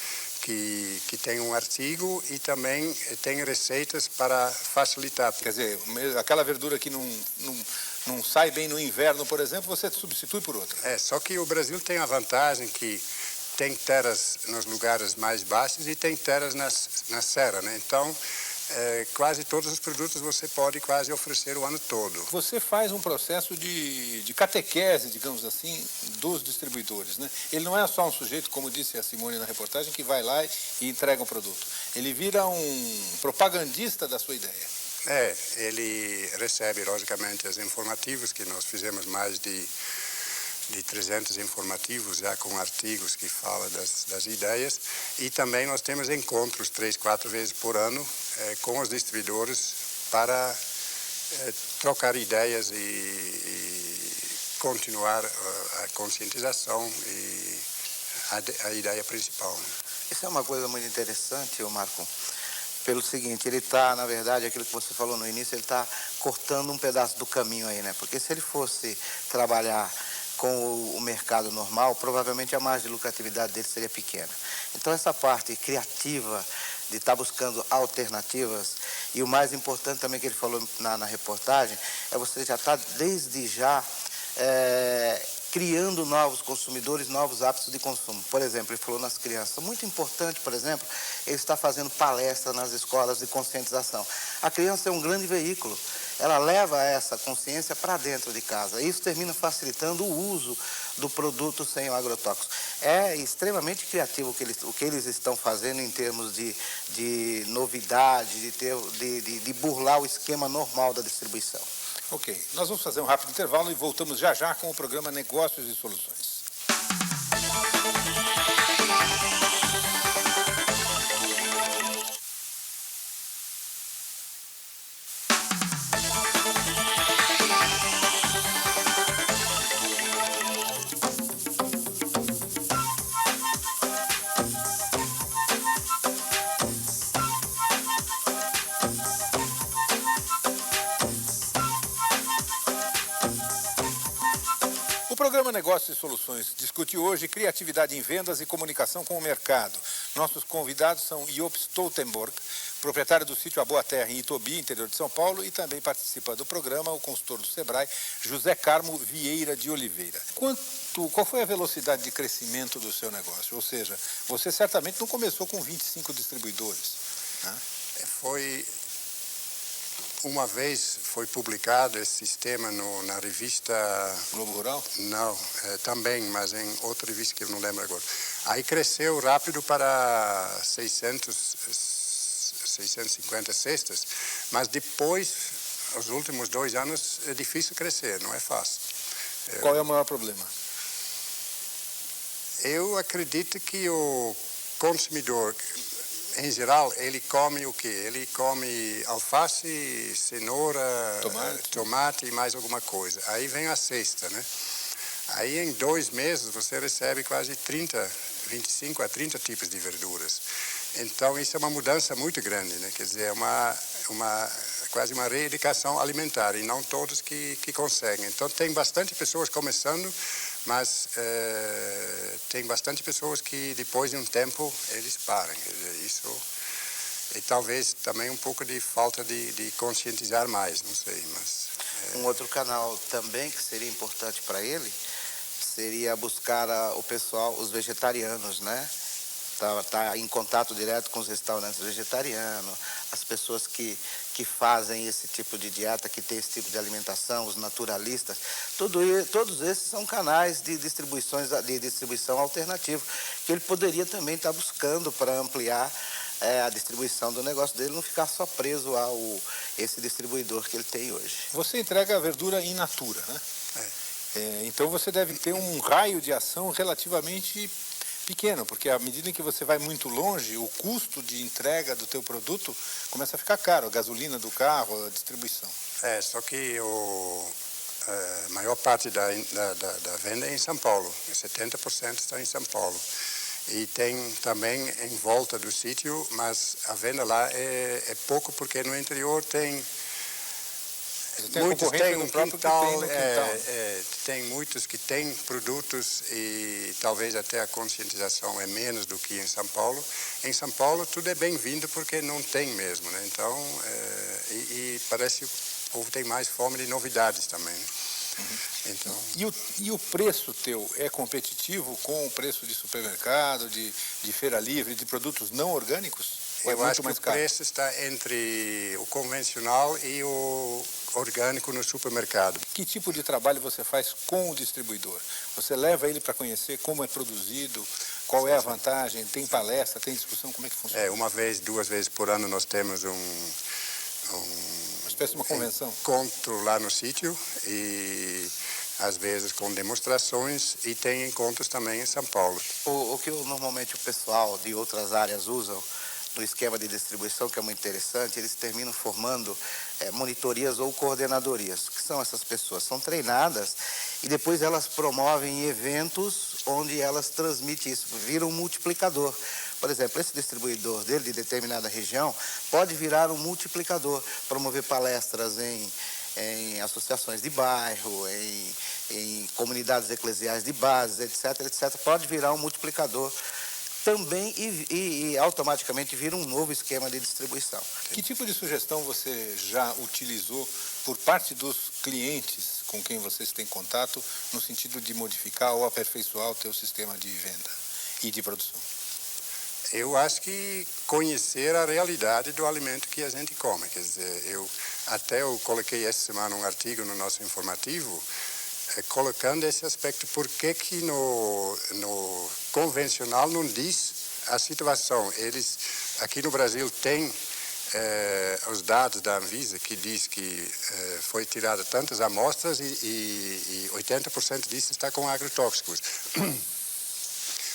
que tem um artigo e também tem receitas para facilitar. Quer dizer, aquela verdura que não sai bem no inverno, por exemplo, você substitui por outra. Só que o Brasil tem a vantagem que tem terras nos lugares mais baixos e tem terras na serra, né? Então, quase todos os produtos você pode quase oferecer o ano todo. Você faz um processo de catequese, digamos assim, dos distribuidores, né? Ele não é só um sujeito, como disse a Simone na reportagem, que vai lá e entrega um produto. Ele vira um propagandista da sua ideia. Ele recebe, logicamente, os informativos, que nós fizemos mais de de 300 informativos já com artigos que falam das ideias, e também nós temos encontros 3, 4 vezes por ano com os distribuidores para trocar ideias e continuar a conscientização e a ideia principal. Isso é uma coisa muito interessante, Marco, pelo seguinte, ele está, na verdade, aquilo que você falou no início, ele está cortando um pedaço do caminho aí, né? Porque se ele fosse trabalhar com o mercado normal, provavelmente a margem de lucratividade dele seria pequena. Então, essa parte criativa de estar buscando alternativas, e o mais importante também que ele falou na reportagem, é você já estar desde já criando novos consumidores, novos hábitos de consumo. Por exemplo, ele falou nas crianças. Muito importante, por exemplo, ele está fazendo palestra nas escolas de conscientização. A criança é um grande veículo. Ela leva essa consciência para dentro de casa. Isso termina facilitando o uso do produto sem o agrotóxico. É extremamente criativo o que eles estão fazendo em termos de novidade, de burlar o esquema normal da distribuição. Ok, nós vamos fazer um rápido intervalo e voltamos já já com o programa Negócios e Soluções. O programa Negócios e Soluções discute hoje criatividade em vendas e comunicação com o mercado. Nossos convidados são Job Stoltenberg, proprietário do sítio A Boa Terra em Itobi, interior de São Paulo, e também participa do programa o consultor do Sebrae, José Carmo Vieira de Oliveira. Qual foi a velocidade de crescimento do seu negócio? Ou seja, você certamente não começou com 25 distribuidores, né? Uma vez foi publicado esse sistema na revista... Globo Rural? Não, também, mas em outra revista que eu não lembro agora. Aí cresceu rápido para 650 cestas, mas depois, os últimos 2 anos, é difícil crescer, não é fácil. Qual é o maior problema? Eu acredito que o consumidor... Em geral, ele come o quê? Ele come alface, cenoura, tomate e mais alguma coisa. Aí vem a cesta, né? Aí em 2 meses você recebe quase 25 a 30 tipos de verduras. Então isso é uma mudança muito grande, né? Quer dizer, quase uma reeducação alimentar, e não todos que conseguem. Então tem bastante pessoas começando, mas tem bastante pessoas que depois de um tempo eles param. Quer dizer, isso, e talvez também um pouco de falta de conscientizar mais, não sei, mas... Um outro canal também que seria importante para ele seria buscar o pessoal, os vegetarianos, né? Tá em contato direto com os restaurantes vegetarianos, as pessoas que fazem esse tipo de dieta, que tem esse tipo de alimentação, os naturalistas, todos esses são canais de distribuição alternativa, que ele poderia também estar buscando para ampliar a distribuição do negócio dele, não ficar só preso a esse distribuidor que ele tem hoje. Você entrega a verdura in natura, né? Então você deve ter um raio de ação relativamente pequeno, porque à medida em que você vai muito longe, o custo de entrega do teu produto começa a ficar caro, a gasolina do carro, a distribuição. Só que a maior parte da venda é em São Paulo, 70% está em São Paulo. E tem também em volta do sítio, mas a venda lá é pouco, porque no interior tem... Muitos têm um quintal, tem muitos que têm produtos e talvez até a conscientização é menos do que em São Paulo. Em São Paulo tudo é bem-vindo porque não tem mesmo, né? Então, parece que o povo tem mais fome de novidades também, né? Então... E o preço teu é competitivo com o preço de supermercado, de feira livre, de produtos não orgânicos? Eu acho que o preço está entre o convencional e o orgânico no supermercado. Que tipo de trabalho você faz com o distribuidor? Você leva ele para conhecer como é produzido, qual é a vantagem, tem palestra, tem discussão, como é que funciona? 1 vez, 2 vezes por ano nós temos uma espécie de uma convenção. Encontro lá no sítio, e às vezes com demonstrações, e tem encontros também em São Paulo. O que normalmente o pessoal de outras áreas usam no esquema de distribuição, que é muito interessante, eles terminam formando monitorias ou coordenadorias. O que são essas pessoas? São treinadas e depois elas promovem eventos onde elas transmitem isso, viram um multiplicador. Por exemplo, esse distribuidor dele, de determinada região, pode virar um multiplicador, promover palestras em associações de bairro, em comunidades eclesiais de base, etc., etc., pode virar um multiplicador também e automaticamente vira um novo esquema de distribuição. Que tipo de sugestão você já utilizou por parte dos clientes com quem vocês têm contato no sentido de modificar ou aperfeiçoar o teu sistema de venda e de produção? Eu acho que conhecer a realidade do alimento que a gente come. Quer dizer, eu coloquei essa semana um artigo no nosso informativo colocando esse aspecto, por que no convencional não diz a situação. Eles, aqui no Brasil, têm os dados da Anvisa que diz que foi tirada tantas amostras e 80% disso está com agrotóxicos.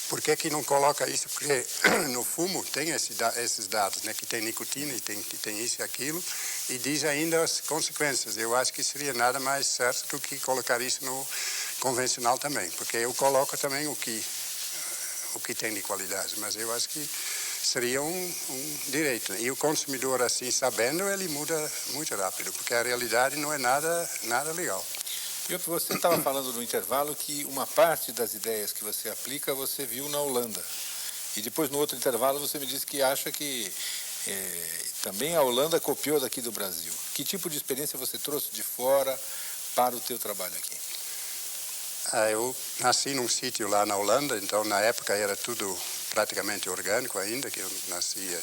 Por que não coloca isso? Porque no fumo tem esses dados, né, que tem nicotina e tem isso e aquilo, e diz ainda as consequências. Eu acho que seria nada mais certo do que colocar isso no convencional também, porque eu coloco também o que tem de qualidade, mas eu acho que seria um direito. E o consumidor, assim, sabendo, ele muda muito rápido, porque a realidade não é nada legal. E você estava falando no intervalo que uma parte das ideias que você aplica você viu na Holanda. E depois, no outro intervalo, você me disse que acha que também a Holanda copiou daqui do Brasil. Que tipo de experiência você trouxe de fora para o teu trabalho aqui? Eu nasci num sítio lá na Holanda, então na época era tudo praticamente orgânico ainda, que eu nasci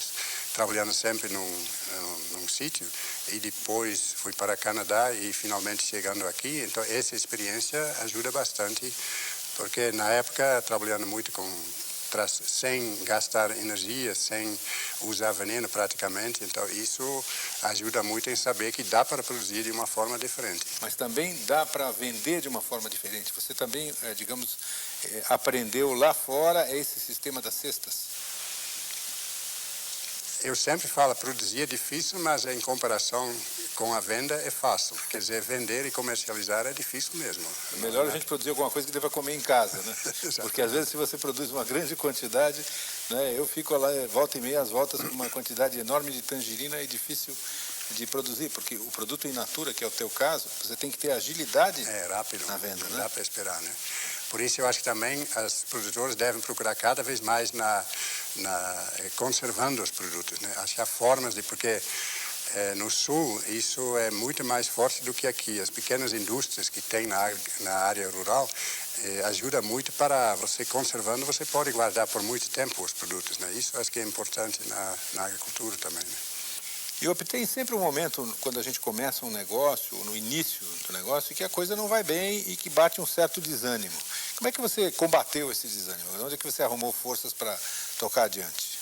trabalhando sempre num sítio, e depois fui para o Canadá e finalmente chegando aqui. Então essa experiência ajuda bastante, porque na época trabalhando muito sem gastar energia, sem usar veneno praticamente, então isso ajuda muito em saber que dá para produzir de uma forma diferente. Mas também dá para vender de uma forma diferente. Você também, digamos, aprendeu lá fora esse sistema das cestas? Eu sempre falo, produzir é difícil, mas em comparação com a venda é fácil. Quer dizer, vender e comercializar é difícil mesmo. É melhor a gente produzir alguma coisa que deva comer em casa, né? Porque às vezes se você produz uma grande quantidade, né, eu fico lá, volta e meia, às voltas, com uma quantidade enorme de tangerina, é difícil de produzir, porque o produto in natura, que é o teu caso, você tem que ter agilidade rápido, na venda, não né? dá para esperar, né? Por isso eu acho que também os produtores devem procurar cada vez mais conservando os produtos, né? Achar formas porque no sul isso é muito mais forte do que aqui. As pequenas indústrias que tem na área rural ajuda muito para você conservando, você pode guardar por muito tempo os produtos, né? Isso acho que é importante na agricultura também, né? E tem sempre um momento, quando a gente começa um negócio, no início do negócio, que a coisa não vai bem e que bate um certo desânimo. Como é que você combateu esse desânimo? Onde é que você arrumou forças para tocar adiante?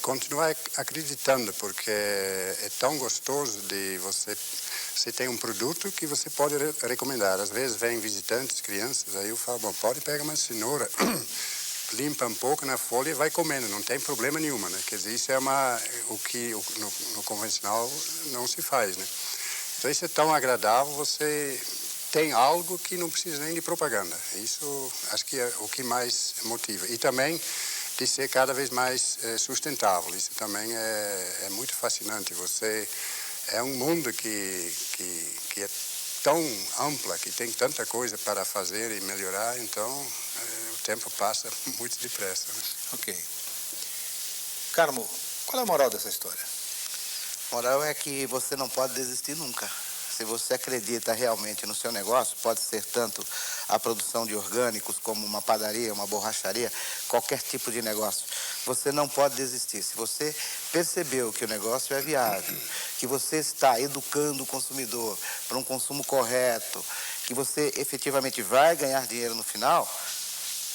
Continuar acreditando, porque é tão gostoso de você tem um produto que você pode recomendar. Às vezes vêm visitantes, crianças, aí eu falo, bom, pode pegar uma cenoura, limpa um pouco na folha e vai comendo, não tem problema nenhuma, né? Quer dizer, isso é o que no convencional não se faz, né? Então isso é tão agradável, você tem algo que não precisa nem de propaganda. Isso acho que é o que mais motiva. E também de ser cada vez mais sustentável. Isso também é muito fascinante. É um mundo que é tão ampla, que tem tanta coisa para fazer e melhorar, então o tempo passa muito depressa, né? Ok. Carmo, qual é a moral dessa história? A moral é que você não pode desistir nunca. Se você acredita realmente no seu negócio, pode ser tanto a produção de orgânicos, como uma padaria, uma borracharia, qualquer tipo de negócio. Você não pode desistir. Se você percebeu que o negócio é viável, que você está educando o consumidor para um consumo correto, que você efetivamente vai ganhar dinheiro no final,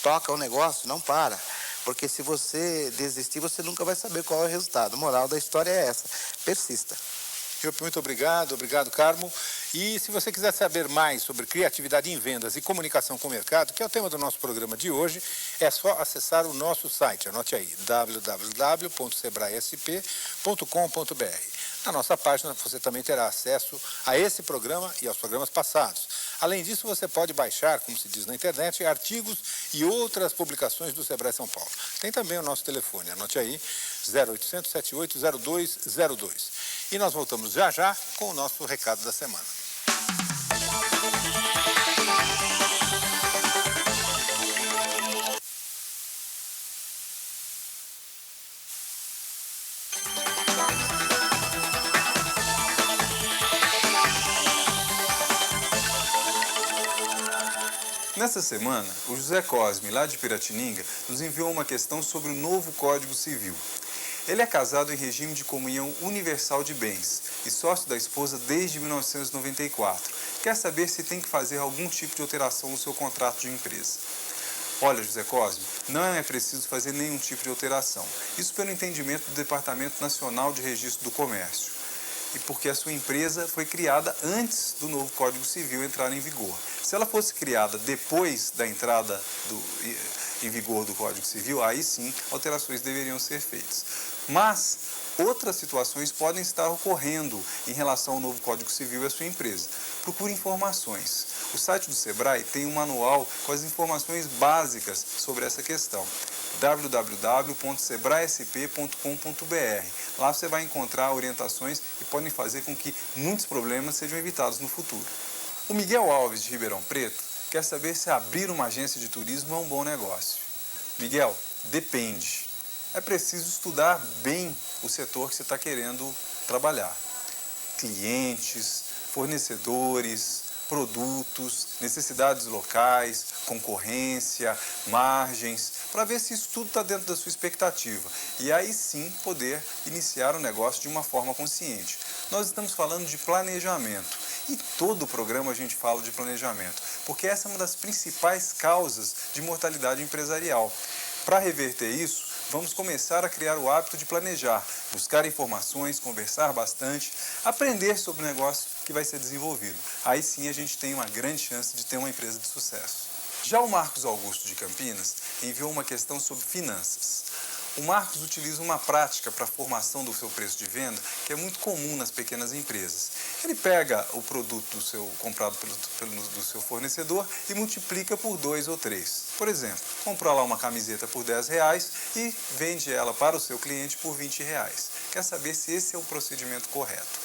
toca o negócio, não para. Porque se você desistir, você nunca vai saber qual é o resultado. A moral da história é essa: persista. Muito obrigado, Carmo. E se você quiser saber mais sobre criatividade em vendas e comunicação com o mercado, que é o tema do nosso programa de hoje, é só acessar o nosso site, anote aí, www.sebraesp.com.br. Na nossa página você também terá acesso a esse programa e aos programas passados. Além disso, você pode baixar, como se diz na internet, artigos e outras publicações do Sebrae São Paulo. Tem também o nosso telefone, anote aí, 0800 780202. E nós voltamos já já com o nosso recado da semana. Nessa semana, o José Cosme, lá de Piratininga, nos enviou uma questão sobre o novo Código Civil. Ele é casado em regime de comunhão universal de bens e sócio da esposa desde 1994. Quer saber se tem que fazer algum tipo de alteração no seu contrato de empresa. Olha, José Cosme, não é preciso fazer nenhum tipo de alteração. Isso pelo entendimento do Departamento Nacional de Registro do Comércio. E porque a sua empresa foi criada antes do novo Código Civil entrar em vigor. Se ela fosse criada depois da entrada em vigor do Código Civil, aí sim alterações deveriam ser feitas. Mas outras situações podem estar ocorrendo em relação ao novo Código Civil e à sua empresa. Procure informações. O site do Sebrae tem um manual com as informações básicas sobre essa questão. www.sebraesp.com.br. Lá você vai encontrar orientações que podem fazer com que muitos problemas sejam evitados no futuro. O Miguel Alves, de Ribeirão Preto, quer saber se abrir uma agência de turismo é um bom negócio. Miguel, depende. É preciso estudar bem o setor que você está querendo trabalhar. Clientes, fornecedores, produtos, necessidades locais, concorrência, margens, para ver se isso tudo está dentro da sua expectativa. E aí sim poder iniciar o negócio de uma forma consciente. Nós estamos falando de planejamento. E todo o programa a gente fala de planejamento, porque essa é uma das principais causas de mortalidade empresarial. Para reverter isso, vamos começar a criar o hábito de planejar, buscar informações, conversar bastante, aprender sobre o negócio que vai ser desenvolvido. Aí sim a gente tem uma grande chance de ter uma empresa de sucesso. Já o Marcos Augusto de Campinas enviou uma questão sobre finanças. O Marcos utiliza uma prática para a formação do seu preço de venda que é muito comum nas pequenas empresas. Ele pega o produto comprado do seu fornecedor e multiplica por 2 ou 3. Por exemplo, comprou lá uma camiseta por R$10 e vende ela para o seu cliente por R$20. Quer saber se esse é o procedimento correto?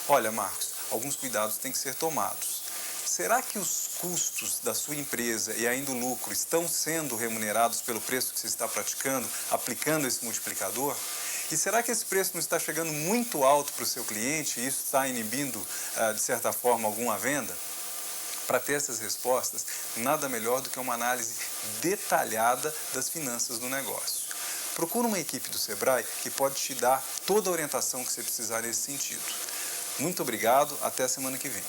Olha, Marcos, alguns cuidados têm que ser tomados. Será que os custos da sua empresa e ainda o lucro estão sendo remunerados pelo preço que você está praticando, aplicando esse multiplicador? E será que esse preço não está chegando muito alto para o seu cliente e isso está inibindo, de certa forma, alguma venda? Para ter essas respostas, nada melhor do que uma análise detalhada das finanças do negócio. Procure uma equipe do Sebrae que pode te dar toda a orientação que você precisar nesse sentido. Muito obrigado, até a semana que vem.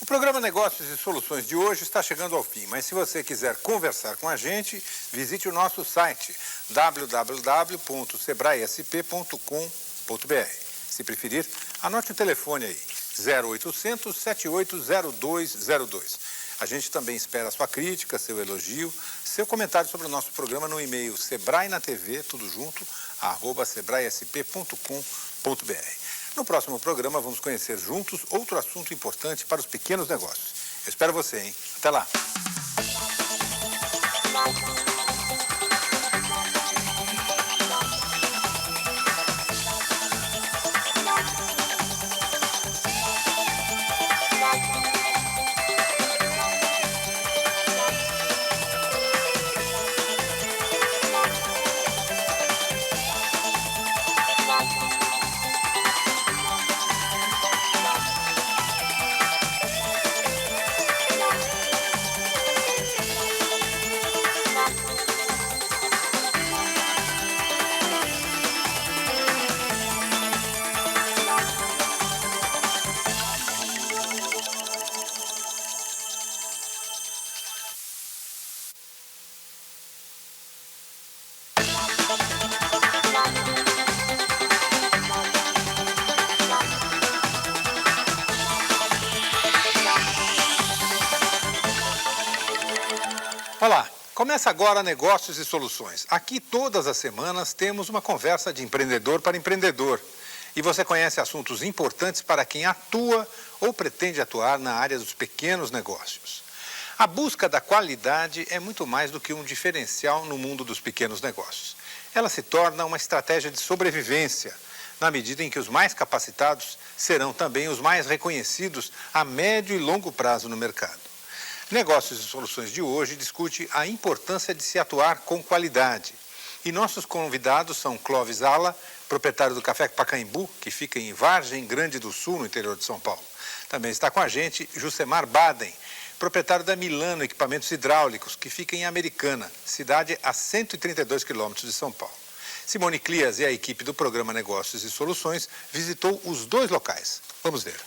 O programa Negócios e Soluções de hoje está chegando ao fim, mas se você quiser conversar com a gente, visite o nosso site www.sebraesp.com.br. Se preferir, anote o telefone aí, 0800 780202. A gente também espera a sua crítica, seu elogio, seu comentário sobre o nosso programa no e-mail sebraenatv, tudo junto, @sebraesp.com.br. No próximo programa, vamos conhecer juntos outro assunto importante para os pequenos negócios. Eu espero você, hein? Até lá! Olá, começa agora Negócios e Soluções. Aqui todas as semanas temos uma conversa de empreendedor para empreendedor. E você conhece assuntos importantes para quem atua ou pretende atuar na área dos pequenos negócios. A busca da qualidade é muito mais do que um diferencial no mundo dos pequenos negócios. Ela se torna uma estratégia de sobrevivência, na medida em que os mais capacitados serão também os mais reconhecidos a médio e longo prazo no mercado. Negócios e Soluções de hoje discute a importância de se atuar com qualidade. E nossos convidados são Clóvis Ala, proprietário do Café Pacaembu, que fica em Vargem Grande do Sul, no interior de São Paulo. Também está com a gente Jusemar Baden, proprietário da Milano Equipamentos Hidráulicos, que fica em Americana, cidade a 132 quilômetros de São Paulo. Simone Clias e a equipe do programa Negócios e Soluções visitou os dois locais. Vamos ver.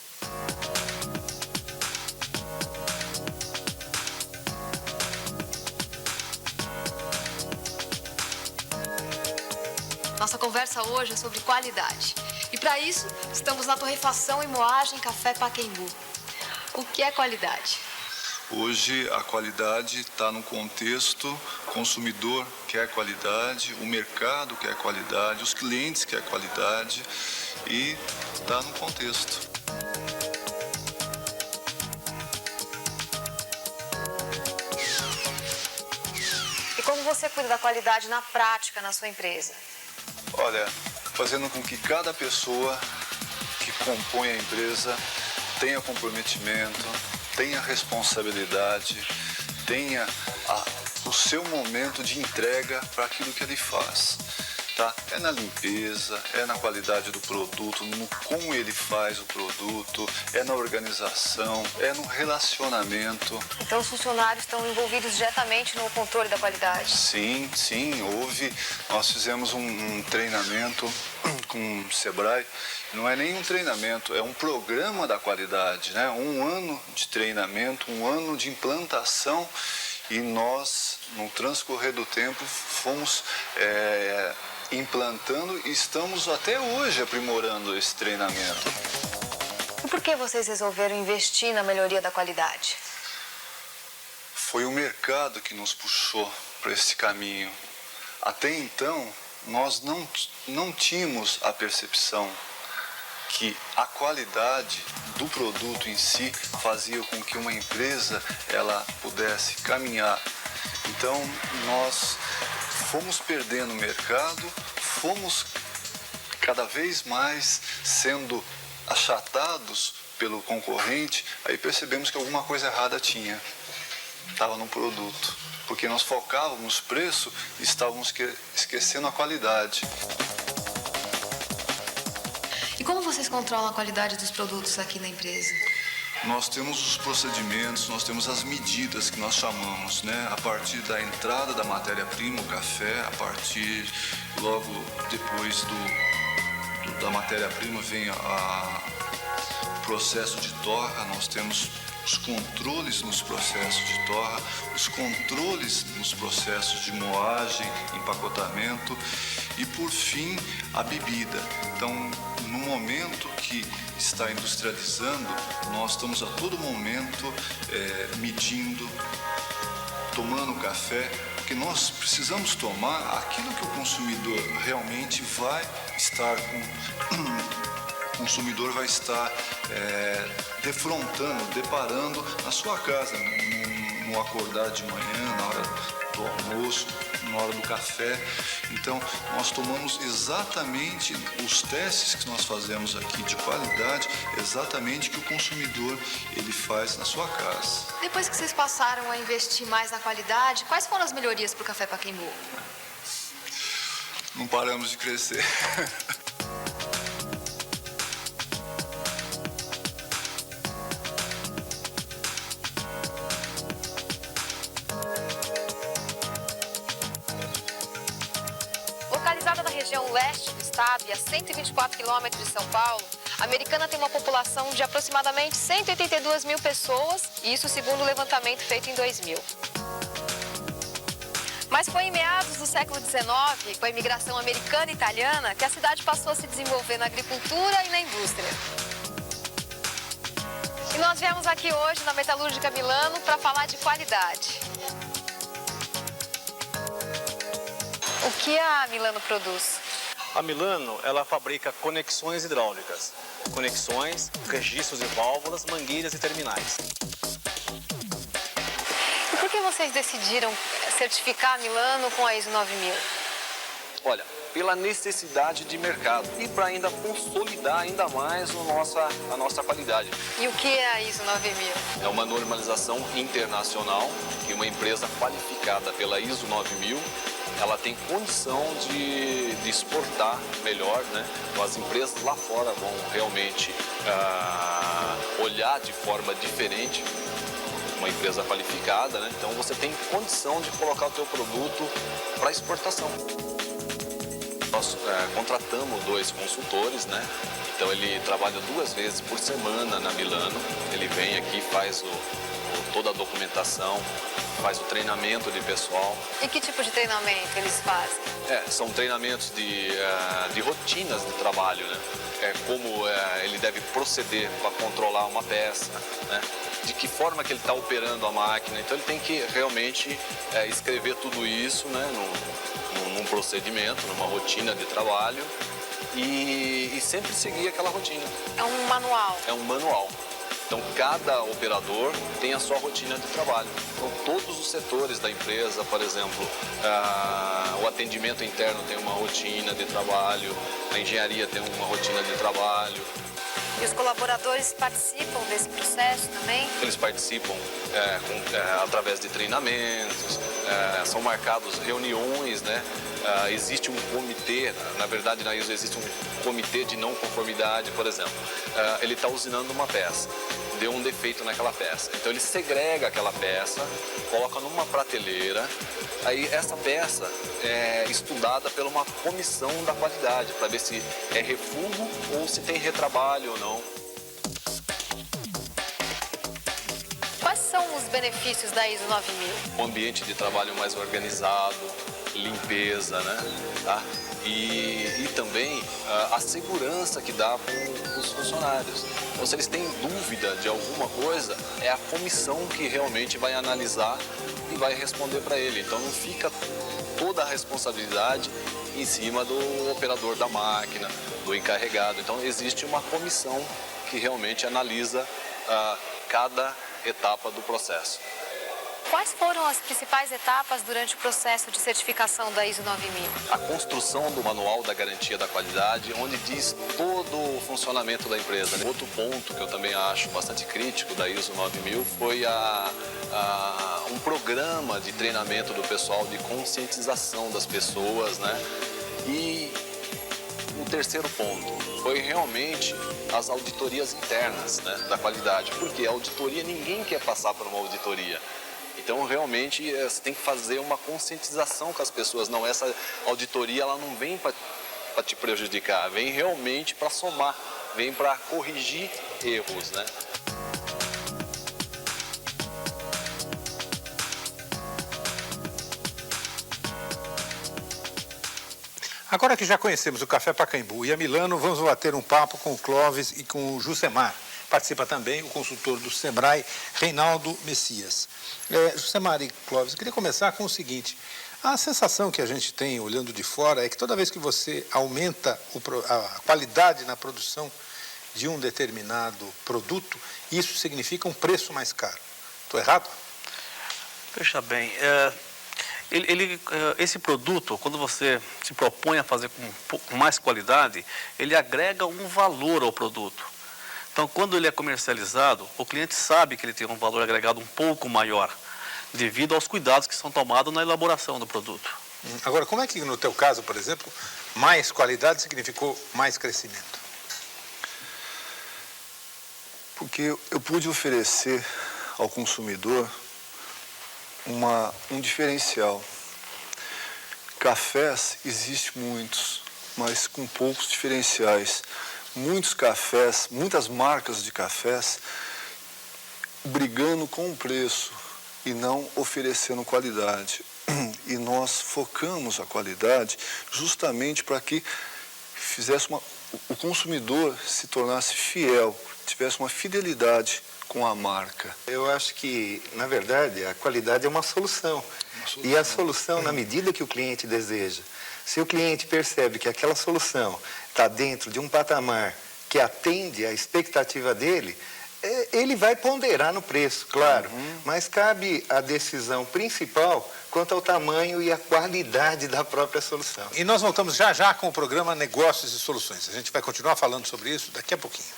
Nossa conversa hoje é sobre qualidade. E para isso, estamos na torrefação e moagem Café Pacaembu. O que é qualidade? Hoje a qualidade está no contexto, o consumidor quer qualidade, o mercado quer qualidade, os clientes querem qualidade e está no contexto. E como você cuida da qualidade na prática na sua empresa? Olha, fazendo com que cada pessoa que compõe a empresa tenha comprometimento, tenha responsabilidade, tenha o seu momento de entrega para aquilo que ele faz. Tá? É na limpeza, é na qualidade do produto, no como ele faz o produto, é na organização, é no relacionamento. Então os funcionários estão envolvidos diretamente no controle da qualidade? Sim, houve. Nós fizemos um treinamento com o Sebrae. Não é nem um treinamento, é um programa da qualidade, né? 1 ano de treinamento, 1 ano de implantação e nós, no transcorrer do tempo, fomos implantando e estamos até hoje aprimorando esse treinamento. E por que vocês resolveram investir na melhoria da qualidade? Foi o mercado que nos puxou para esse caminho. Até então, nós não tínhamos a percepção que a qualidade do produto em si fazia com que uma empresa ela pudesse caminhar. Então, nós fomos perdendo o mercado, fomos cada vez mais sendo achatados pelo concorrente, aí percebemos que alguma coisa errada estava no produto, porque nós focávamos preço e estávamos esquecendo a qualidade. E como vocês controlam a qualidade dos produtos aqui na empresa? Nós temos os procedimentos, nós temos as medidas que nós chamamos, né? A partir da entrada da matéria-prima, o café, a partir logo depois da matéria-prima vem o processo de torra, nós temos os controles nos processos de torra, os controles nos processos de moagem, empacotamento e, por fim, a bebida. Então, no momento que está industrializando, nós estamos a todo momento medindo, tomando café, porque nós precisamos tomar aquilo que o consumidor realmente vai estar o consumidor vai estar deparando na sua casa, no acordar de manhã, na hora do almoço, na hora do café. Então, nós tomamos exatamente os testes que nós fazemos aqui de qualidade, exatamente que o consumidor ele faz na sua casa. Depois que vocês passaram a investir mais na qualidade, quais foram as melhorias para o Café Pacaembu? Não paramos de crescer. Localizada na região leste do estado e a 124 quilômetros de São Paulo, a Americana tem uma população de aproximadamente 182 mil pessoas, e isso segundo o levantamento feito em 2000. Mas foi em meados do século XIX, com a imigração americana e italiana, que a cidade passou a se desenvolver na agricultura e na indústria. E nós viemos aqui hoje na Metalúrgica Milano para falar de qualidade. O que a Milano produz? A Milano, ela fabrica conexões hidráulicas. Conexões, registros de válvulas, mangueiras e terminais. E por que vocês decidiram certificar a Milano com a ISO 9000? Olha, pela necessidade de mercado e para ainda consolidar ainda mais a nossa qualidade. E o que é a ISO 9000? É uma normalização internacional que uma empresa qualificada pela ISO 9000 ela tem condição de exportar melhor, né? Então, as empresas lá fora vão realmente olhar de forma diferente uma empresa qualificada, né? Então você tem condição de colocar o teu produto para exportação. Nós contratamos 2 consultores, né? Então ele trabalha 2 vezes por semana na Milano. Ele vem aqui, faz toda a documentação, faz o treinamento de pessoal. E que tipo de treinamento eles fazem? São treinamentos de rotinas de trabalho, né? Como ele deve proceder para controlar uma peça, né? De que forma que ele está operando a máquina. Então ele tem que realmente escrever tudo isso, né? Num procedimento, numa rotina de trabalho e sempre seguir aquela rotina. É um manual? É um manual. Então, cada operador tem a sua rotina de trabalho. Então, todos os setores da empresa, por exemplo, o atendimento interno tem uma rotina de trabalho, a engenharia tem uma rotina de trabalho. E os colaboradores participam desse processo também? Eles participam através de treinamentos, são marcadas reuniões, né? Existe um comitê, na verdade na ISO existe um comitê de não conformidade, por exemplo. Ele está usinando uma peça, deu um defeito naquela peça. Então ele segrega aquela peça, coloca numa prateleira, aí essa peça é estudada por uma comissão da qualidade, para ver se é refugo ou se tem retrabalho ou não. Quais são os benefícios da ISO 9000? Um ambiente de trabalho mais organizado, limpeza, né? Tá? E também a segurança que dá para os funcionários. Então, se eles têm dúvida de alguma coisa, é a comissão que realmente vai analisar e vai responder para ele. Então, não fica toda a responsabilidade em cima do operador da máquina, do encarregado. Então, existe uma comissão que realmente analisa cada etapa do processo. Quais foram as principais etapas durante o processo de certificação da ISO 9000? A construção do manual da garantia da qualidade, onde diz todo o funcionamento da empresa. Outro ponto que eu também acho bastante crítico da ISO 9000 foi um programa de treinamento do pessoal, de conscientização das pessoas, né? E o terceiro ponto foi realmente as auditorias internas, né, da qualidade. Porque a auditoria, ninguém quer passar por uma auditoria. Então, realmente, você tem que fazer uma conscientização com as pessoas. Não, essa auditoria ela não vem para te prejudicar, vem realmente para somar, vem para corrigir erros, né? Agora que já conhecemos o Café Pacaembu e a Milano, vamos bater um papo com o Clóvis e com o Jusemar. Participa também o consultor do Sebrae, Reinaldo Messias. Jusemar e Clóvis, eu queria começar com o seguinte. A sensação que a gente tem olhando de fora é que toda vez que você aumenta a qualidade na produção de um determinado produto, isso significa um preço mais caro. Estou errado? Veja bem, esse produto, quando você se propõe a fazer com mais qualidade, ele agrega um valor ao produto. Então, quando ele é comercializado, o cliente sabe que ele tem um valor agregado um pouco maior, devido aos cuidados que são tomados na elaboração do produto. Agora, como é que no teu caso, por exemplo, mais qualidade significou mais crescimento? Porque eu pude oferecer ao consumidor um diferencial. Cafés, existem muitos, mas com poucos diferenciais. Muitos cafés, muitas marcas de cafés brigando com o preço e não oferecendo qualidade. E nós focamos a qualidade justamente para que o consumidor se tornasse fiel, tivesse uma fidelidade com a marca. Eu acho que, na verdade, a qualidade é uma solução. E a solução na medida que o cliente deseja. Se o cliente percebe que aquela solução está dentro de um patamar que atende à expectativa dele, ele vai ponderar no preço, claro, mas cabe a decisão principal quanto ao tamanho e à qualidade da própria solução. E nós voltamos já já com o programa Negócios e Soluções. A gente vai continuar falando sobre isso daqui a pouquinho.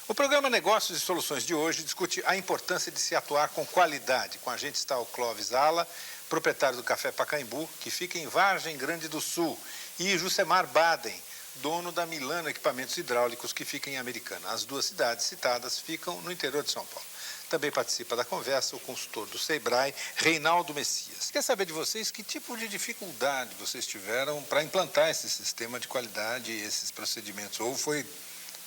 O programa Negócios e Soluções de hoje discute a importância de se atuar com qualidade. Com a gente está o Clóvis Ala, proprietário do Café Pacaembu, que fica em Vargem Grande do Sul, e Jusemar Baden, dono da Milano Equipamentos Hidráulicos, que fica em Americana. As duas cidades citadas ficam no interior de São Paulo. Também participa da conversa o consultor do Sebrae, Reinaldo Messias. Quer saber de vocês que tipo de dificuldade vocês tiveram para implantar esse sistema de qualidade e esses procedimentos? Ou foi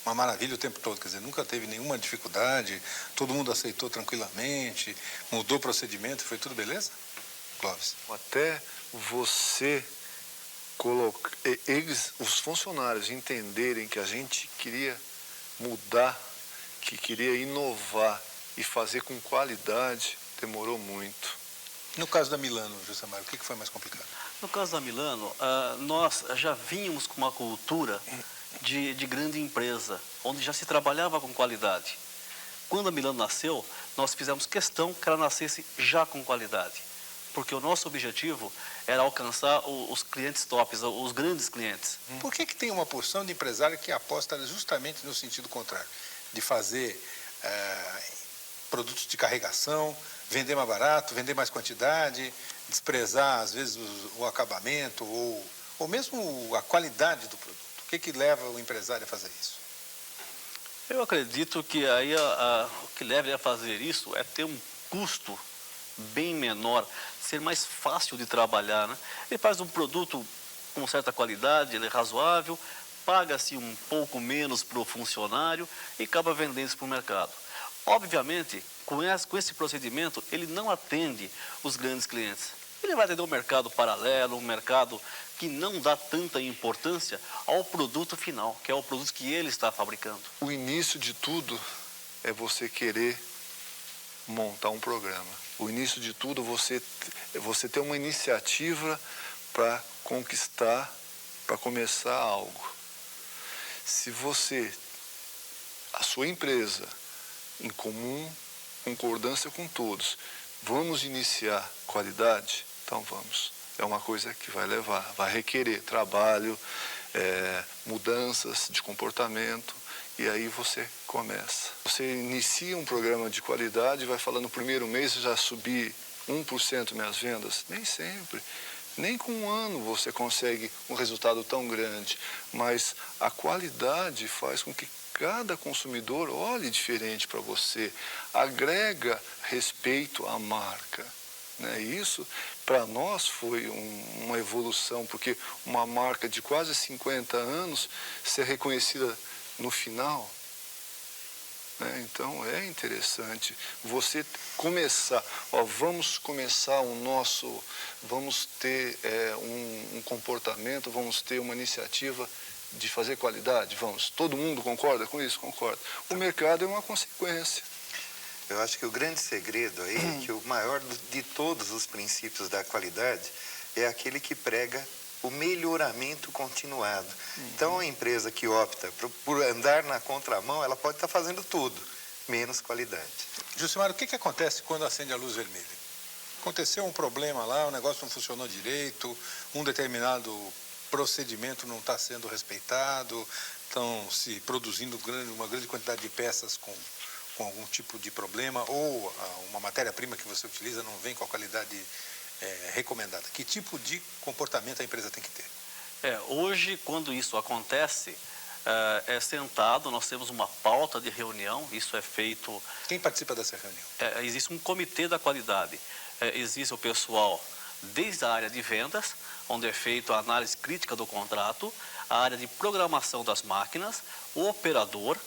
uma maravilha o tempo todo, quer dizer, nunca teve nenhuma dificuldade, todo mundo aceitou tranquilamente, mudou o procedimento, foi tudo beleza? Clóvis. Até você os funcionários entenderem que a gente queria mudar, que queria inovar e fazer com qualidade, demorou muito. No caso da Milano, Jusemar, o que foi mais complicado? No caso da Milano, nós já vínhamos com uma cultura de grande empresa, onde já se trabalhava com qualidade. Quando a Milano nasceu, nós fizemos questão que ela nascesse já com qualidade, porque o nosso objetivo era alcançar os clientes tops, os grandes clientes. Por que tem uma porção de empresário que aposta justamente no sentido contrário, de fazer produtos de carregação, vender mais barato, vender mais quantidade, desprezar às vezes o acabamento ou mesmo a qualidade do produto? O que leva o empresário a fazer isso? Eu acredito que aí o que leva ele a fazer isso é ter um custo bem menor, ser mais fácil de trabalhar, né? Ele faz um produto com certa qualidade, ele é razoável, paga-se um pouco menos para o funcionário e acaba vendendo isso para o mercado. Obviamente, com esse procedimento, ele não atende os grandes clientes. Ele vai atender um mercado paralelo, um mercado que não dá tanta importância ao produto final, que é o produto que ele está fabricando. O início de tudo é você querer montar um programa. O início de tudo é você ter uma iniciativa para conquistar, para começar algo. Se a sua empresa, em comum concordância com todos, vamos iniciar qualidade, então vamos. É uma coisa que vai requerer trabalho, mudanças de comportamento, e aí você começa. Você inicia um programa de qualidade, vai falando no primeiro mês já subir 1% minhas vendas? Nem sempre. Nem com um ano você consegue um resultado tão grande, mas a qualidade faz com que cada consumidor olhe diferente para você, agrega respeito à marca. Né? Isso, para nós, foi uma evolução, porque uma marca de quase 50 anos ser reconhecida no final, né? Então é interessante você começar, vamos começar vamos ter um comportamento, vamos ter uma iniciativa de fazer qualidade, vamos. Todo mundo concorda com isso? Concorda. O mercado é uma consequência. Eu acho que o grande segredo aí é que o maior de todos os princípios da qualidade é aquele que prega o melhoramento continuado. Então, a empresa que opta por andar na contramão, ela pode estar fazendo tudo, menos qualidade. Jusemar, o que acontece quando acende a luz vermelha? Aconteceu um problema lá, o negócio não funcionou direito, um determinado procedimento não está sendo respeitado, estão se produzindo uma grande quantidade de peças com algum tipo de problema, ou uma matéria-prima que você utiliza não vem com a qualidade recomendada. Que tipo de comportamento a empresa tem que ter? Hoje, quando isso acontece, é sentado, nós temos uma pauta de reunião, isso é feito... Quem participa dessa reunião? Existe um comitê da qualidade, existe o pessoal desde a área de vendas, onde é feita a análise crítica do contrato, a área de programação das máquinas, o operador,